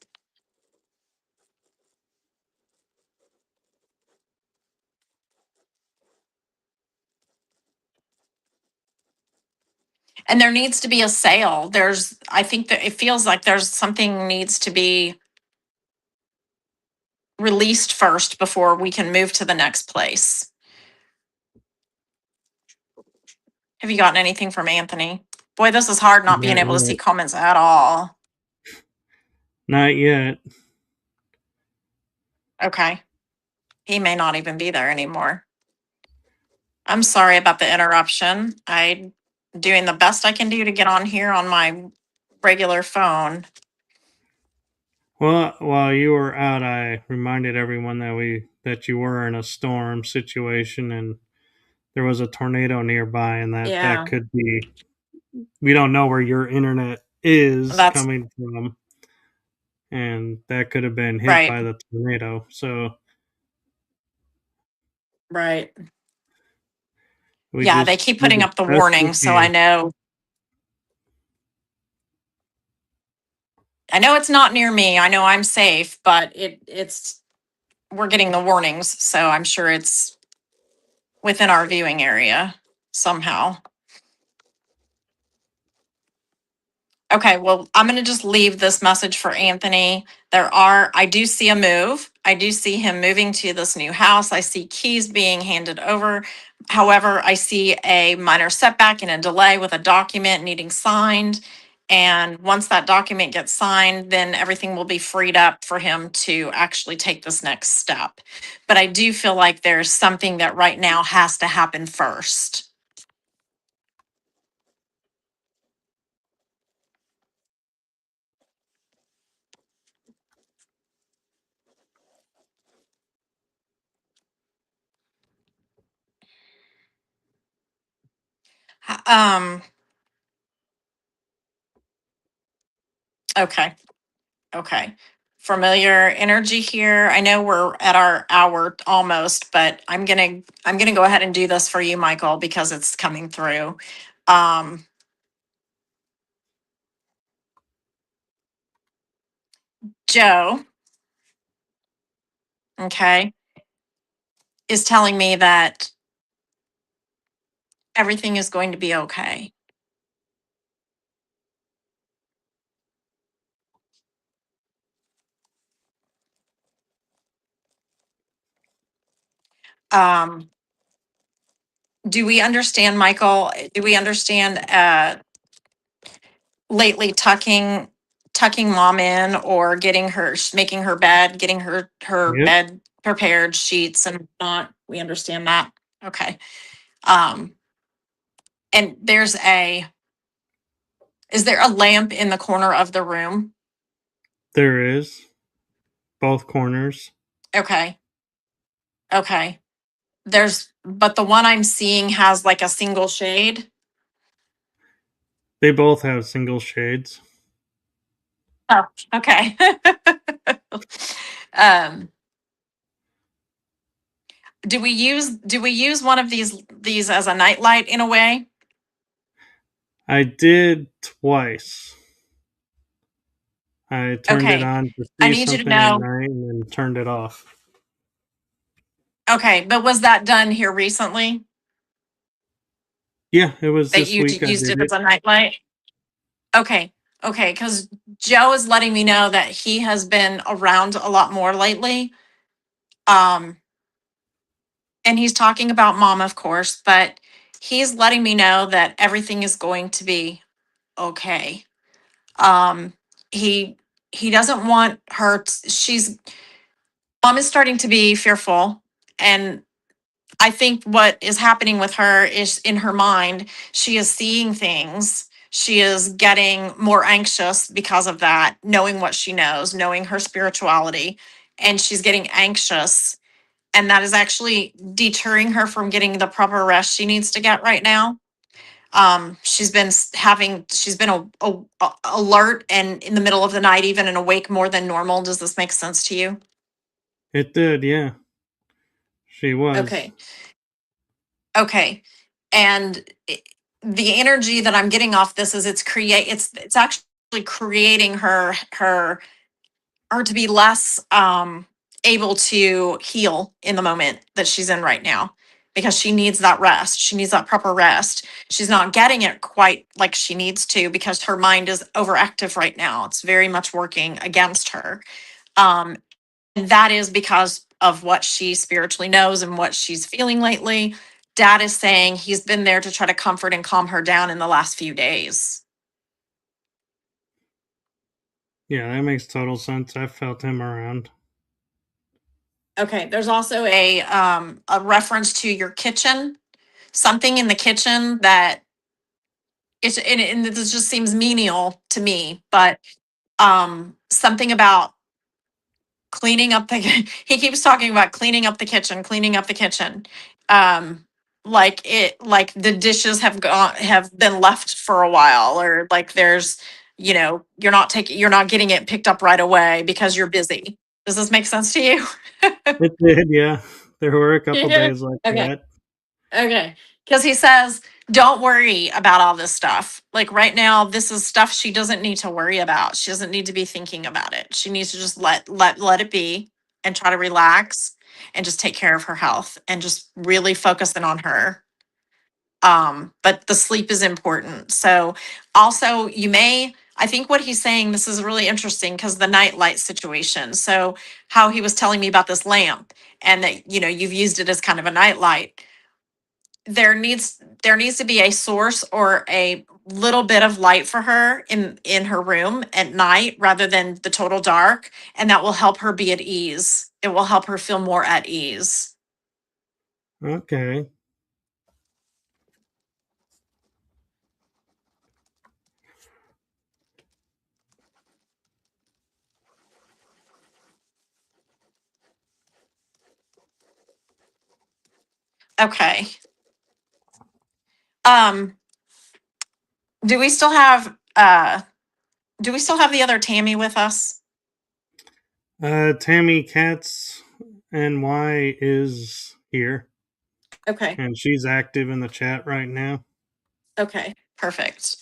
And there needs to be a sale. I think that it feels like there's something needs to be released first before we can move to the next place. Have you gotten anything from Anthony? Boy, this is hard not being Not able to see yet. comments at all. Not yet. Okay. He may not even be there anymore. I'm sorry about the interruption. I'm doing the best I can do to get on here on my regular phone. Well, while you were out, I reminded everyone that you were in a storm situation and there was a tornado nearby, and that Yeah, could be. We don't know where your internet is that's coming from, and that could have been hit right. by the tornado. So Right. we Yeah, they just keep do putting the up the best we warning, so can. I know it's not near me. I know I'm safe, but it's we're getting the warnings, so I'm sure it's within our viewing area somehow. Okay, well, I'm going to just leave this message for Anthony. I do see a move. I do see him moving to this new house. I see keys being handed over. However, I see a minor setback and a delay with a document needing signed. And once that document gets signed, then everything will be freed up for him to actually take this next step. But I do feel like there's something that right now has to happen first. Um, okay. Okay. Familiar energy here. I know we're at our hour almost, but I'm gonna go ahead and do this for you, Michael, because it's coming through. Um, Joe, okay, is telling me that everything is going to be okay. Um, do we understand, Michael? Do we understand lately tucking mom in, or getting her making her bed, getting her Yep, bed prepared, sheets and not? We understand that. Okay. Um, and is there a lamp in the corner of the room? there is both corners. Okay. Okay. But the one I'm seeing has like a single shade. They both have single shades. Oh, okay. um, Do we use one of these as a nightlight in a way? I did twice. I turned it Okay. on to I see need you to something at know. night and then turned it off. Okay, but was that done here recently Yeah, it was that this you week I used did it it. as a nightlight? Okay. Okay, because Joe is letting me know that he has been around a lot more lately. Um, and he's talking about mom, of course, but he's letting me know that everything is going to be okay. Um, he he doesn't want her. She's mom is starting to be fearful, and I think what is happening with her is in her mind, she is seeing things. She is getting more anxious because of that, knowing what she knows, knowing her spirituality, and she's getting anxious. And that is actually deterring her from getting the proper rest she needs to get right now. She's been alert and in the middle of the night, even and awake more than normal. Does this make sense to you? It did, yeah. She was. Okay. Okay. And the energy that I'm getting off this is it's actually creating her to be less able to heal in the moment that she's in right now because she needs that rest. She needs that proper rest. She's not getting it quite like she needs to because her mind is overactive right now. It's very much working against her. Um, and that is because of what she spiritually knows and what she's feeling lately. Dad is saying he's been there to try to comfort and calm her down in the last few days. Yeah, that makes total sense. I felt him around. Okay, there's also a reference to your kitchen, something in the kitchen that and this just seems menial to me, but something about cleaning up the he keeps talking about cleaning up the kitchen. Um like the dishes have been left for a while, or like there's, you're not getting it picked up right away because you're busy. Does this make sense to you? It did, yeah. There were a couple Yeah. days like Okay. that. Okay. Because he says, don't worry about all this stuff. Like right now, this is stuff she doesn't need to worry about. She doesn't need to be thinking about it. She needs to just let it be and try to relax and just take care of her health and just really focus in on her. But the sleep is important. So also I think what he's saying, this is really interesting because the nightlight situation. So how he was telling me about this lamp and that, you've used it as kind of a nightlight. There needs to be a source or a little bit of light for her in her room at night rather than the total dark, and that will help her be at ease. It will help her feel more at ease. Okay. Okay. um do we still have the other Tammy with us? Tammy Katz NY is here, Okay. and she's active in the chat right now. Okay, perfect.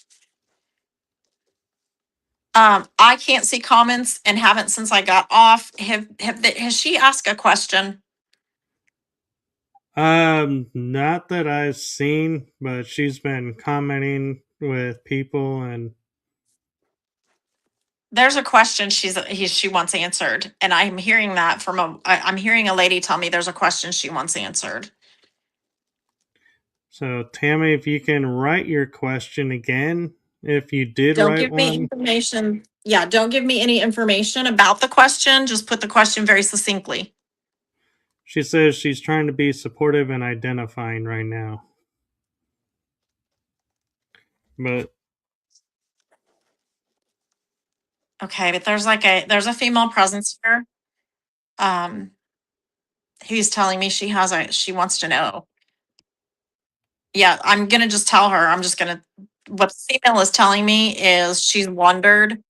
I can't see comments and haven't since I got off. Has she asked a question? Not that I've seen, but she's been commenting with people, and There's a question she wants answered, and I'm hearing that I'm hearing a lady tell me there's a question she wants answered. so Tammy, if you can write your question again, if you did Don't write give me one. information. Yeah, don't give me any information about the question. Just put the question very succinctly. She says she's trying to be supportive and identifying right now. But Okay, but there's a female presence here. Um, who's telling me she wants to know. Yeah, I'm gonna just tell her. What the female is telling me is she's wondered.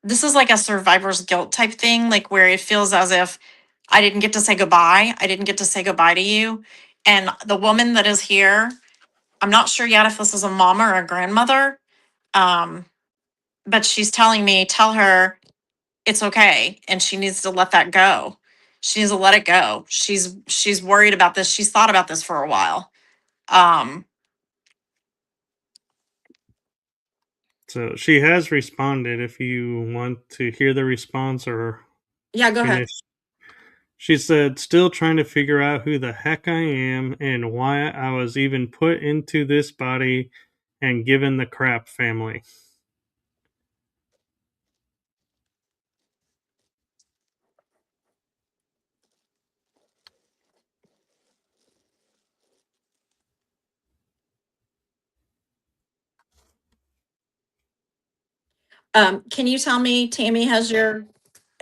This is like a survivor's guilt type thing, like where it feels as if I didn't get to say goodbye. I didn't get to say goodbye to you. And the woman that is here, I'm not sure yet if this is a mama or a grandmother. Um, but she's telling me, tell her it's okay and she needs to let that go. She needs to let it go. She's worried about this. She's thought about this for a while. Um, So she has responded. If you want to hear the response or yeah, go ahead. finish, she said, still trying to figure out who the heck I am and why I was even put into this body and given the crap family. Can you tell me, Tammy, has your,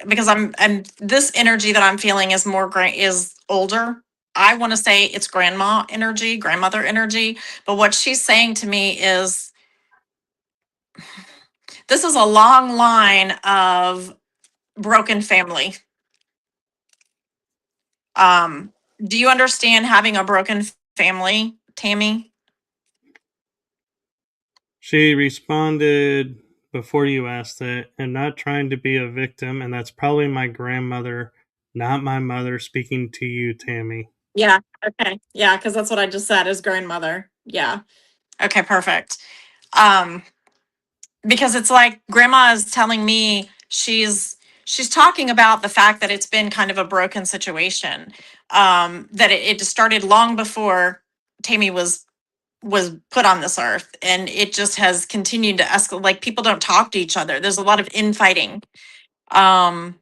because I'm this energy that I'm feeling is is older. I want to say it's grandma energy, grandmother energy, but what she's saying to me is this is a long line of broken family. Um, do you understand having a broken family, Tammy? She responded before you asked it, and not trying to be a victim, and that's probably my grandmother, not my mother, speaking to you, Tammy. Yeah. Okay. Yeah, because that's what I just said is grandmother. Yeah. Okay, perfect. Um, because it's like grandma is telling me she's talking about the fact that it's been kind of a broken situation. That it started long before Tammy was put on this earth, and it just has continued to escalate. Like people don't talk to each other. There's a lot of infighting. Um,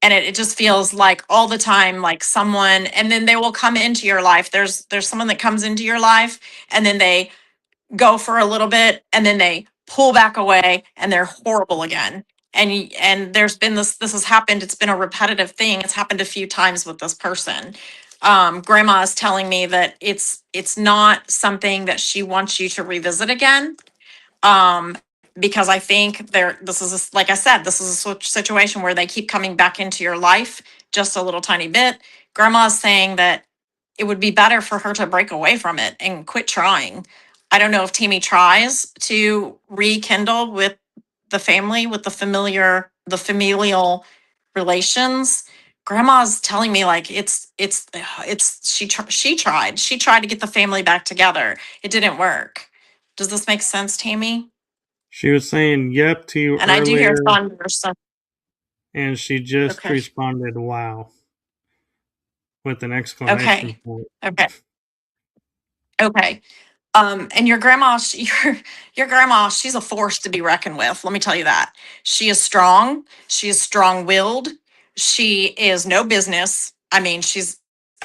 and it just feels like all the time like someone, and then they will come into your life. There's someone that comes into your life and then they go for a little bit and then they pull back away and they're horrible again. And there's been this has happened. It's been a repetitive thing. It's happened a few times with this person. Grandma is telling me that it's not something that she wants you to revisit again. Um, because I think this is like I said, this is a situation where they keep coming back into your life just a little tiny bit. Grandma's saying that it would be better for her to break away from it and quit trying. I don't know if Tammy tries to rekindle with the family, with the familial relations. Grandma's telling me like she tried to get the family back together. It didn't work. Does this make sense, Tammy? She was saying yep to you And I do hear earlier, thunder. So and she just okay, responded, wow, with an exclamation okay, point. okay, okay. And your grandma, your grandma, she's a force to be reckoned with. Let me tell you that. She is strong. She is strong-willed. She is no business. I mean,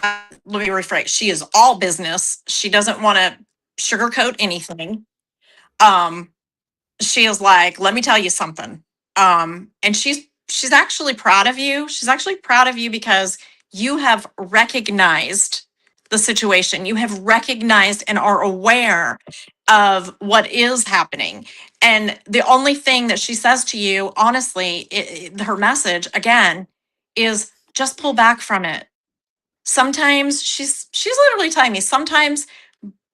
let me rephrase. She is all business. She doesn't want to sugarcoat anything. Um, she is like, let me tell you something. And she's actually proud of you. She's actually proud of you because you have recognized the situation. You have recognized and are aware of what is happening. And the only thing that she says to you, honestly, her message again is just pull back from it. Sometimes she's literally telling me sometimes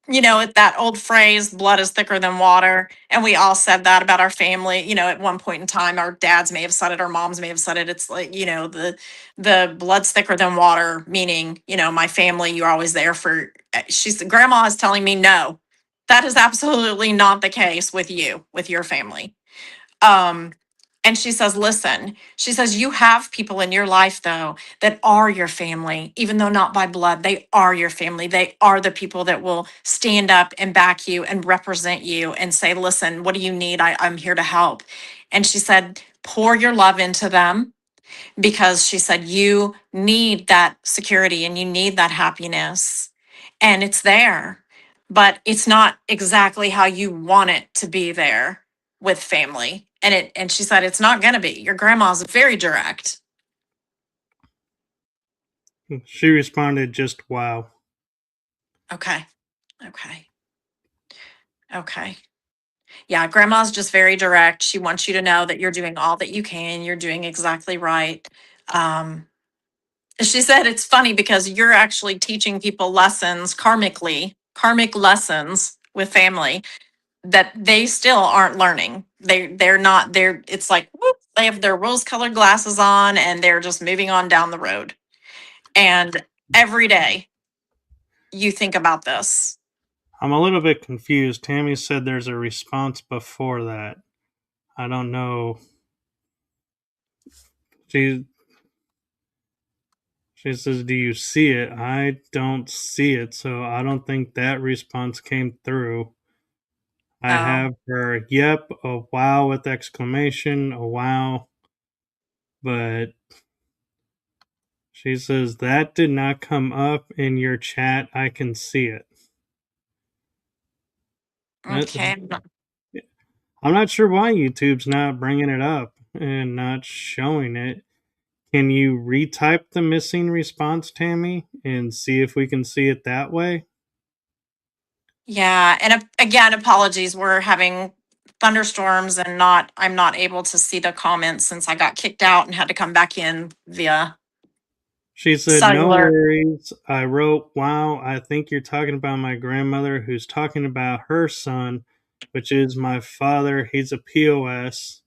that old phrase, blood is thicker than water. And we all said that about our family. At one point in time, our dads may have said it, our moms may have said it. It's like, the blood's thicker than water, meaning, my family, you're always there for, grandma is telling me, no, that is absolutely not the case with you, with your family. Um, and she says, listen, she says, you have people in your life, though, that are your family, even though not by blood, they are your family. They are the people that will stand up and back you and represent you and say, listen, what do you need? I'm here to help. And she said, pour your love into them because she said, you need that security and you need that happiness. And it's there, but it's not exactly how you want it to be there with family. And she said, it's not going to be. Your grandma's very direct. She responded, just wow. Okay. Okay. Okay. Yeah. Grandma's just very direct. She wants you to know that you're doing all that you can. You're doing exactly right. Um, She said it's funny because you're actually teaching people lessons karmic lessons with family that they still aren't learning. They're not they're it's like whoop, they have their rose colored glasses on and they're just moving on down the road. And every day you think about this. I'm a little bit confused. Tammy said there's a response before that. I don't know. She she says, "Do you see it?" I don't see it, so I don't think that response came through. I Oh, have her, yep, a wow with exclamation, a wow, but she says that did not come up in your chat. I can see it. okay. I'm not sure why YouTube's not bringing it up and not showing it. Can you retype the missing response, Tammy, and see if we can see it that way? Yeah, and again, apologies. We're having thunderstorms and I'm not able to see the comments since I got kicked out and had to come back in via She said, "No cellular. worries." I wrote, "Wow, I think you're talking about my grandmother who's talking about her son, which is my father. He's a POS."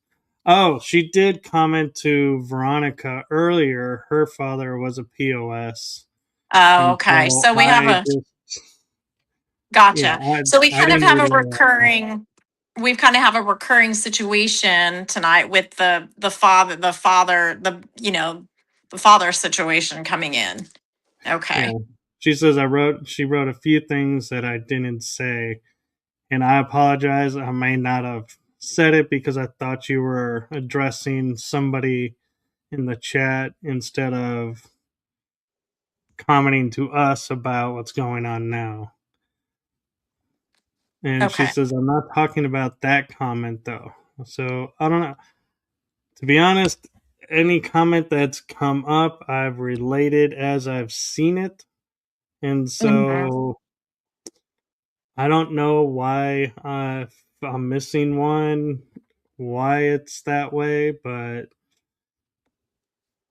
Oh, she did comment to Veronica earlier. Her father was a POS. Oh, And okay. so So we have a yeah, gotcha. So we I kind of didn't have a relay that. recurring we've kind of have a recurring situation tonight with the father situation coming in. Yeah. Okay. She says she wrote a few things that I didn't say. And I apologize. I may not have said it because I thought you were addressing somebody in the chat instead of commenting to us about what's going on now. And she Okay. says, I'm not talking about that comment though. So I don't know. To be honest, any comment that's come up, I've related as I've seen it. And Mhm. so I don't know why I'm missing one, why it's that way, but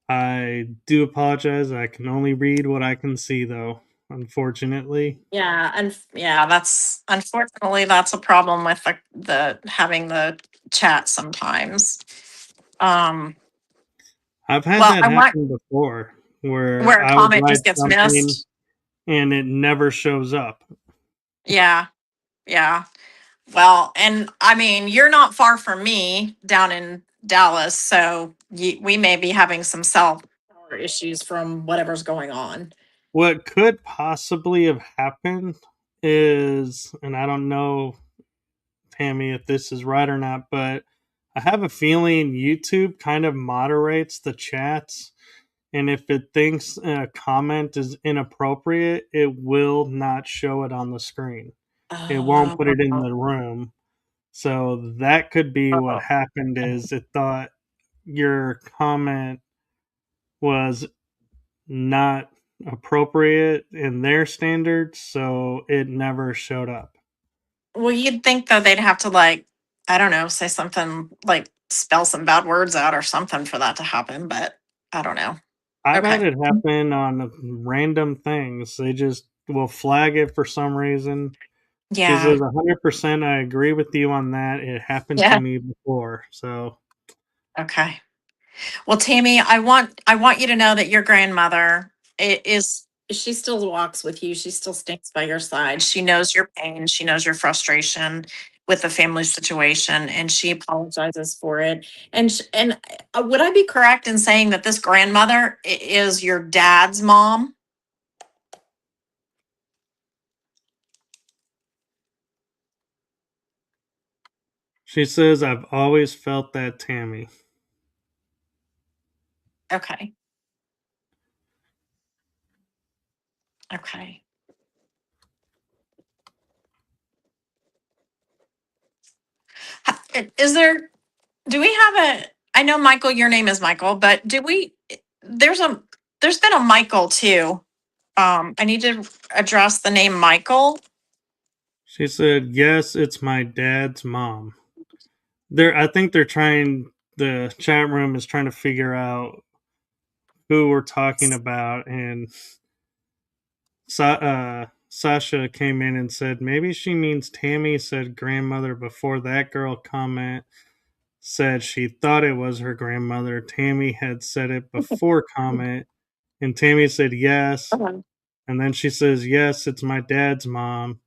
I do apologize. I can only read what I can see, though, unfortunately. Yeah, and yeah, that's unfortunately that's a problem with the having the chat sometimes. Um, I've had well, that I want happen before where where a I would comment write just gets something missed. and it never shows up. Yeah, yeah. Well, and I mean, you're not far from me down in Dallas, so we may be having some cell tower issues from whatever's going on. What could possibly have happened is, and I don't know, Tammy, if this is right or not, but I have a feeling YouTube kind of moderates the chats. And if it thinks a comment is inappropriate, it will not show it on the screen. It won't put it in Oh, the room. So that could be what happened is it thought your comment was not appropriate in their standards, so it never showed up. well, you'd think though they'd have to like, I don't know, say something like spell some bad words out or something for that to happen, but I don't know. I've had Okay. it happen on random things. They just will flag it for some reason. She Yeah. says 100% I agree with you on that. It happened to Yeah. me before. So Okay. Well, Tammy, I want you to know that your grandmother is she still walks with you. She still stands by your side. She knows your pain. She knows your frustration with the family situation, and she apologizes for it. And would I be correct in saying that this grandmother is your dad's mom? she says I've always felt that, Tammy. Okay. Okay. Is there? Do we have a? I know Michael. Your name is Michael, but do we? There's a. There's been a Michael too. I need to address the name Michael. She said, "Yes, it's my dad's mom." I think they're trying. The chat room is trying to figure out who we're talking about, and Sasha came in and said maybe she means Tammy said grandmother before that girl comment said she thought it was her grandmother. Tammy had said it before comment, and Tammy said yes. And then she says, yes, it's my dad's mom.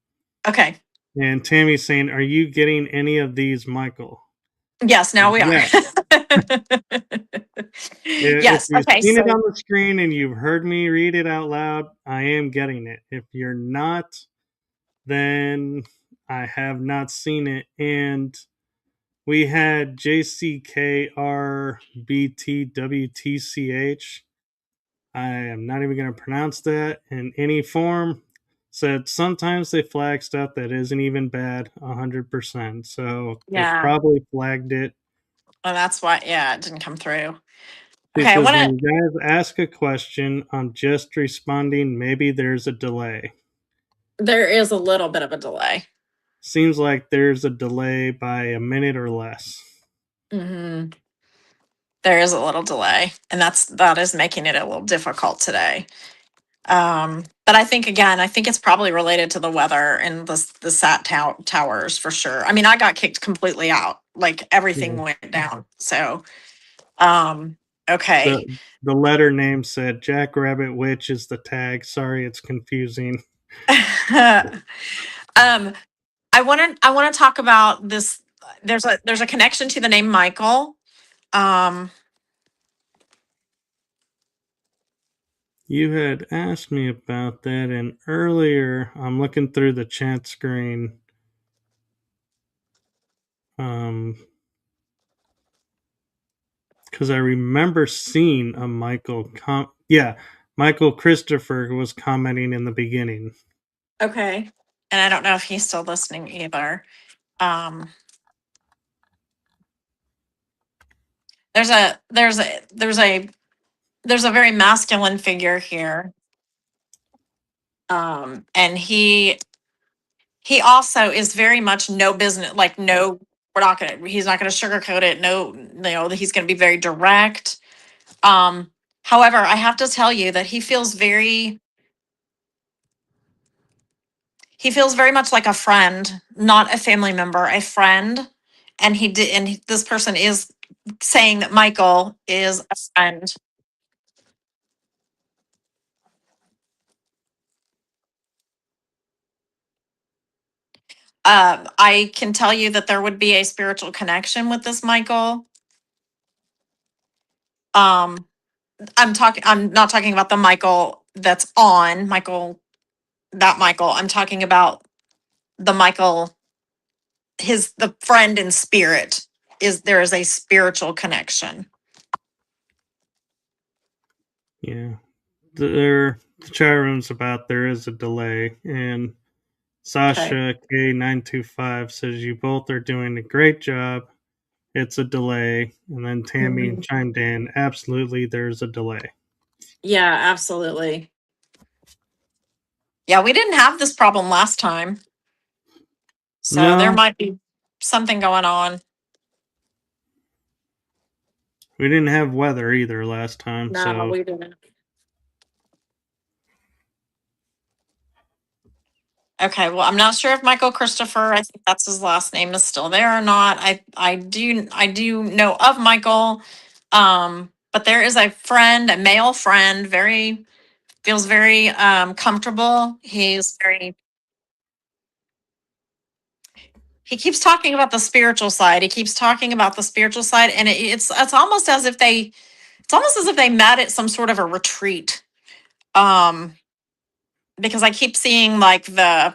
Okay. And Tammy's saying, are you getting any of these, Michael? Yes, now we are. Yes. If Yes. you've Okay. seen it So on the screen and you've heard me read it out loud, I am getting it. If you're not, then I have not seen it. And we had JCKRBTWTCH. I am not even going to pronounce that in any form. Said sometimes they flag stuff that isn't even bad 100%. So they yeah. probably flagged it. Well, that's why. Yeah, it didn't come through. She Okay. I says, want when to. you guys ask a question, I'm just responding. Maybe there's a delay. There is a little bit of a delay. Seems like there's a delay by a minute or less. Mm-hmm. There is a little delay, and that is making it a little difficult today. But I think it's probably related to the weather and the towers for sure. I mean, I got kicked completely out. Like everything Yeah. went down. So, okay. The letter name said Jackrabbit Witch is the tag. Sorry, it's confusing. I want to talk about this. There's a connection to the name Michael. Um, You had asked me about that, and earlier I'm looking through the chat screen. Because I remember seeing a Michael. Michael Christopher was commenting in the beginning. okay. And I don't know if he's still listening either. Um, there's a very masculine figure here. And he also is very much no business, like no, he's not gonna sugarcoat it. No, he's gonna be very direct. However, I have to tell you that he feels very much like a friend, not a family member, a friend. And this person is saying that Michael is a friend. I can tell you that there would be a spiritual connection with this Michael. Um, I'm not talking about the Michael that's on that Michael. I'm talking about the Michael, the friend in spirit. There is a spiritual connection. Yeah. The chat room's about there is a delay, and Sasha K925 says you both are doing a great job. It's a delay. And then Tammy chimed in, absolutely there's a delay. Yeah, absolutely. Yeah, we didn't have this problem last time. So there No, might be something going on. we didn't have weather either last time. No, So we didn't. Okay, well, I'm not sure if Michael Christopher, I think that's his last name, is still there or not. I do know of Michael. But there is a friend, a male friend, feels very comfortable. He keeps talking about the spiritual side. He keeps talking about the spiritual side, and it's almost as if they met at some sort of a retreat. Um, because I keep seeing like the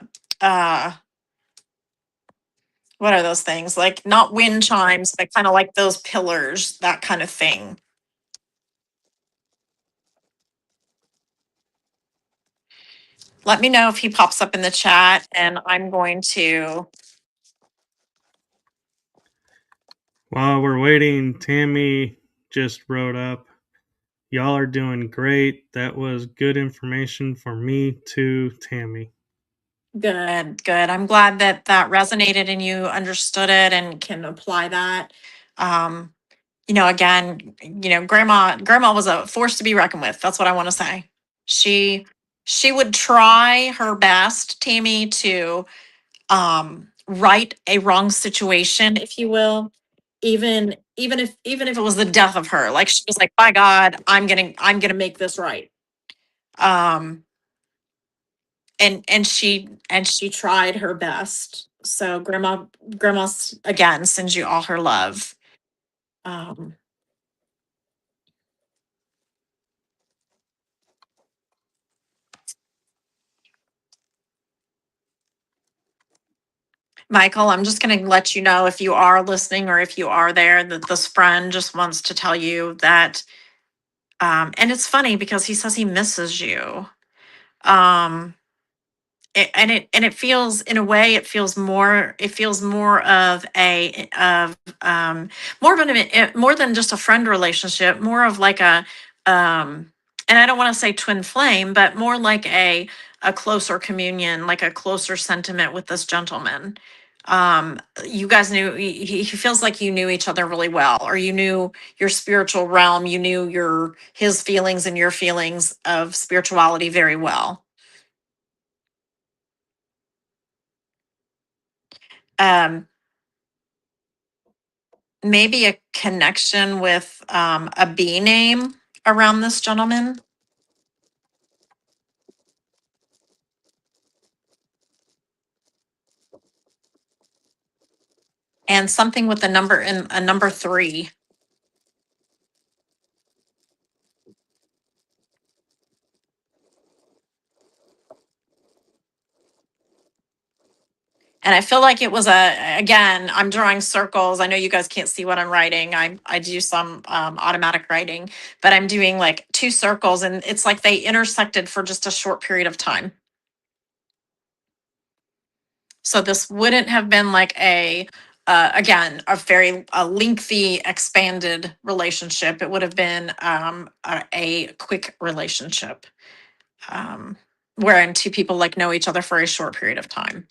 what are those things? Like not wind chimes, but kind of like those pillars, that kind of thing. Let me know if he pops up in the chat, and I'm going to. while we're waiting, Tammy just wrote up, y'all are doing great. That was good information for me too, Tammy. Good, good. I'm glad that resonated and you understood it and can apply that. Um, again, grandma was a force to be reckoned with. That's what I want to say. She she would try her best, Tammy, to right a wrong situation, if you will, even if it was the death of her. Like she was like, by God, I'm gonna make this right. Um and she tried her best. So grandma again sends you all her love. Um Michael, I'm just going to let you know if you are listening or if you are there that this friend just wants to tell you that, and it's funny because he says he misses you. Um, and it feels, in a way, it feels more of more than just a friend relationship, more of like um, and I don't want to say twin flame, but more like a closer communion, like a closer sentiment with this gentleman. You guys knew, he feels like you knew each other really well, or you knew your spiritual realm, you knew his feelings and your feelings of spirituality very well. Um, Maybe a connection with a B name around this gentleman, and something with a number three. And I feel like it was again, I'm drawing circles. I know you guys can't see what I'm writing. I do some automatic writing, but I'm doing like two circles, and it's like they intersected for just a short period of time. So this wouldn't have been like again, a lengthy, expanded relationship. It would have been a quick relationship, um, wherein two people like know each other for a short period of time.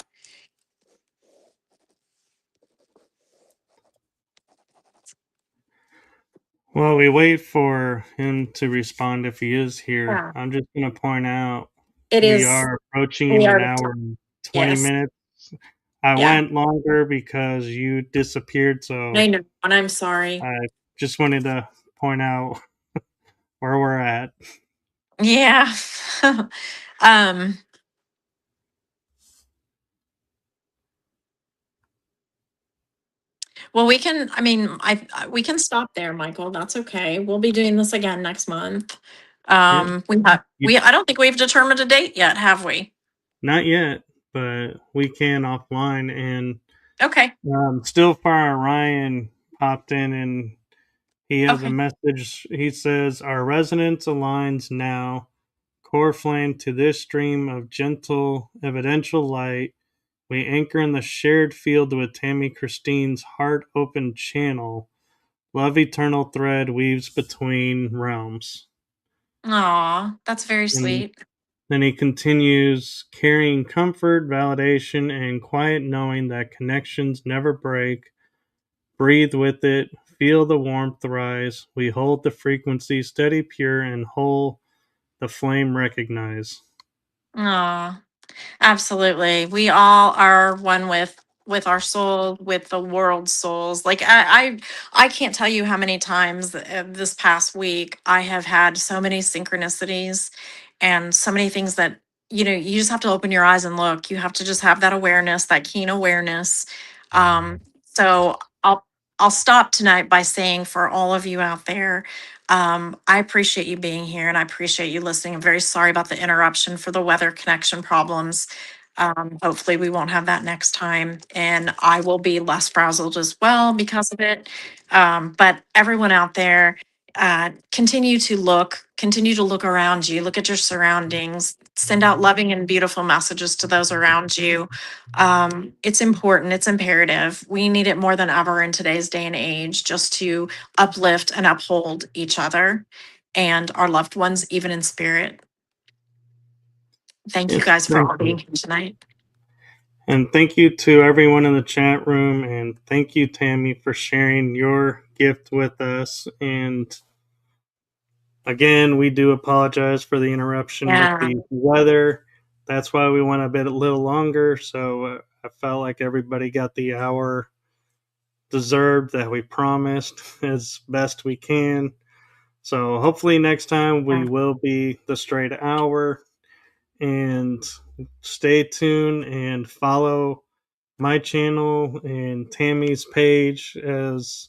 While we wait for him to respond, if he is here, Yeah. I'm just going to point out It we is. are approaching We an are. hour and 20 Yes. minutes. I Yeah. went longer because you disappeared, I so know, and I'm sorry. I just wanted to point out where we're at. Yeah. um. Well, we can. I mean, we can stop there, Michael. That's okay. We'll be doing this again next month. Yeah, you, I don't think we've determined a date yet, have we? not yet, but we can offline. And Okay. Still Fire Ryan popped in and he has a Okay. message. He says, our resonance aligns now. Core flame to this stream of gentle, evidential light. We anchor in the shared field with Tammy Christine's heart open channel. Love eternal thread weaves between realms. Aw, that's very And sweet. then he continues carrying comfort, validation, and quiet knowing that connections never break. Breathe with it. Feel the warmth rise. We hold the frequency steady, pure, and whole. The flame recognize. Aw. Absolutely. We all are one with our soul, with the world's souls. Like I can't tell you how many times this past week I have had so many synchronicities and so many things that you just have to open your eyes and look. You have to just have that awareness, that keen awareness. So I'll stop tonight by saying, for all of you out there, I appreciate you being here and I appreciate you listening. I'm very sorry about the interruption for the weather connection problems. Hopefully we won't have that next time, and I will be less frazzled as well because of it. But everyone out there, continue to look around you, look at your surroundings, send out loving and beautiful messages to those around you. It's important, it's imperative. We need it more than ever in today's day and age, just to uplift and uphold each other and our loved ones, even in spirit. Thank you Yes, guys for thank all you. being here tonight. And thank you to everyone in the chat room. And thank you, Tammy, for sharing your gift with us. And again, we do apologize for the interruption with Yeah. the weather. That's why we went a little longer. So I felt like everybody got the hour deserved that we promised as best we can. So hopefully next time we will be the straight hour. And stay tuned and follow my channel and Tammy's page, as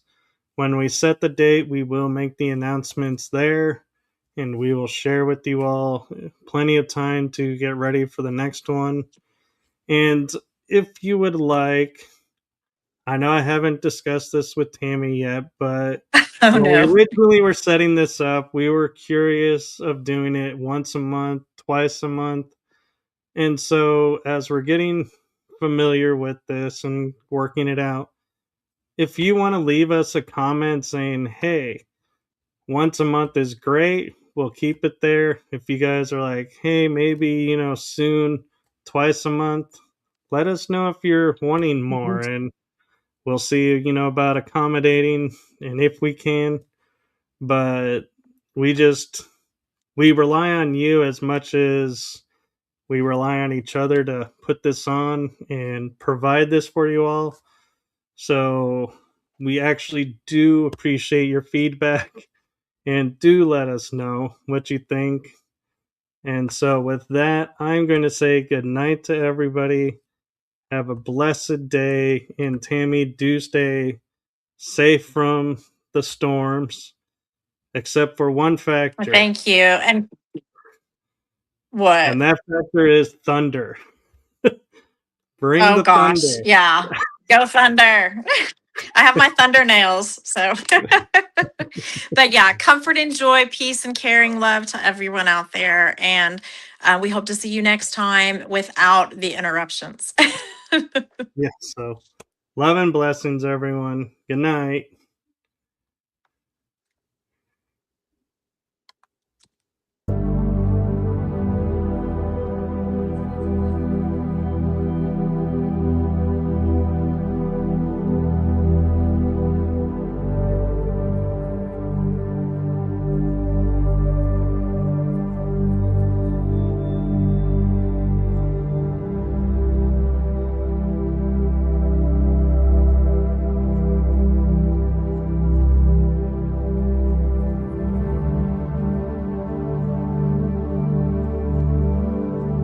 when we set the date, we will make the announcements there and we will share with you all plenty of time to get ready for the next one. And if you would like, I know I haven't discussed this with Tammy yet, but Oh when we no. originally were setting this up, we were curious of doing it once a month, twice a month. And so as we're getting familiar with this and working it out, if you want to leave us a comment saying, hey, once a month is great, we'll keep it there. If you guys are like, hey, maybe, soon, twice a month, let us know if you're wanting more. And we'll see, about accommodating and if we can. But we rely on you as much as we rely on each other to put this on and provide this for you all. So we actually do appreciate your feedback and do let us know what you think. And so, with that, I'm going to say good night to everybody. Have a blessed day. And Tammy, do stay safe from the storms, except for one factor. Thank you. And what? And that factor is thunder. Bring Oh the gosh. thunder. Yeah. Go Thunder. I have my thunder nails. So, but yeah, comfort and joy, peace and caring love to everyone out there. And we hope to see you next time without the interruptions. Yeah, so love and blessings, everyone. Good night.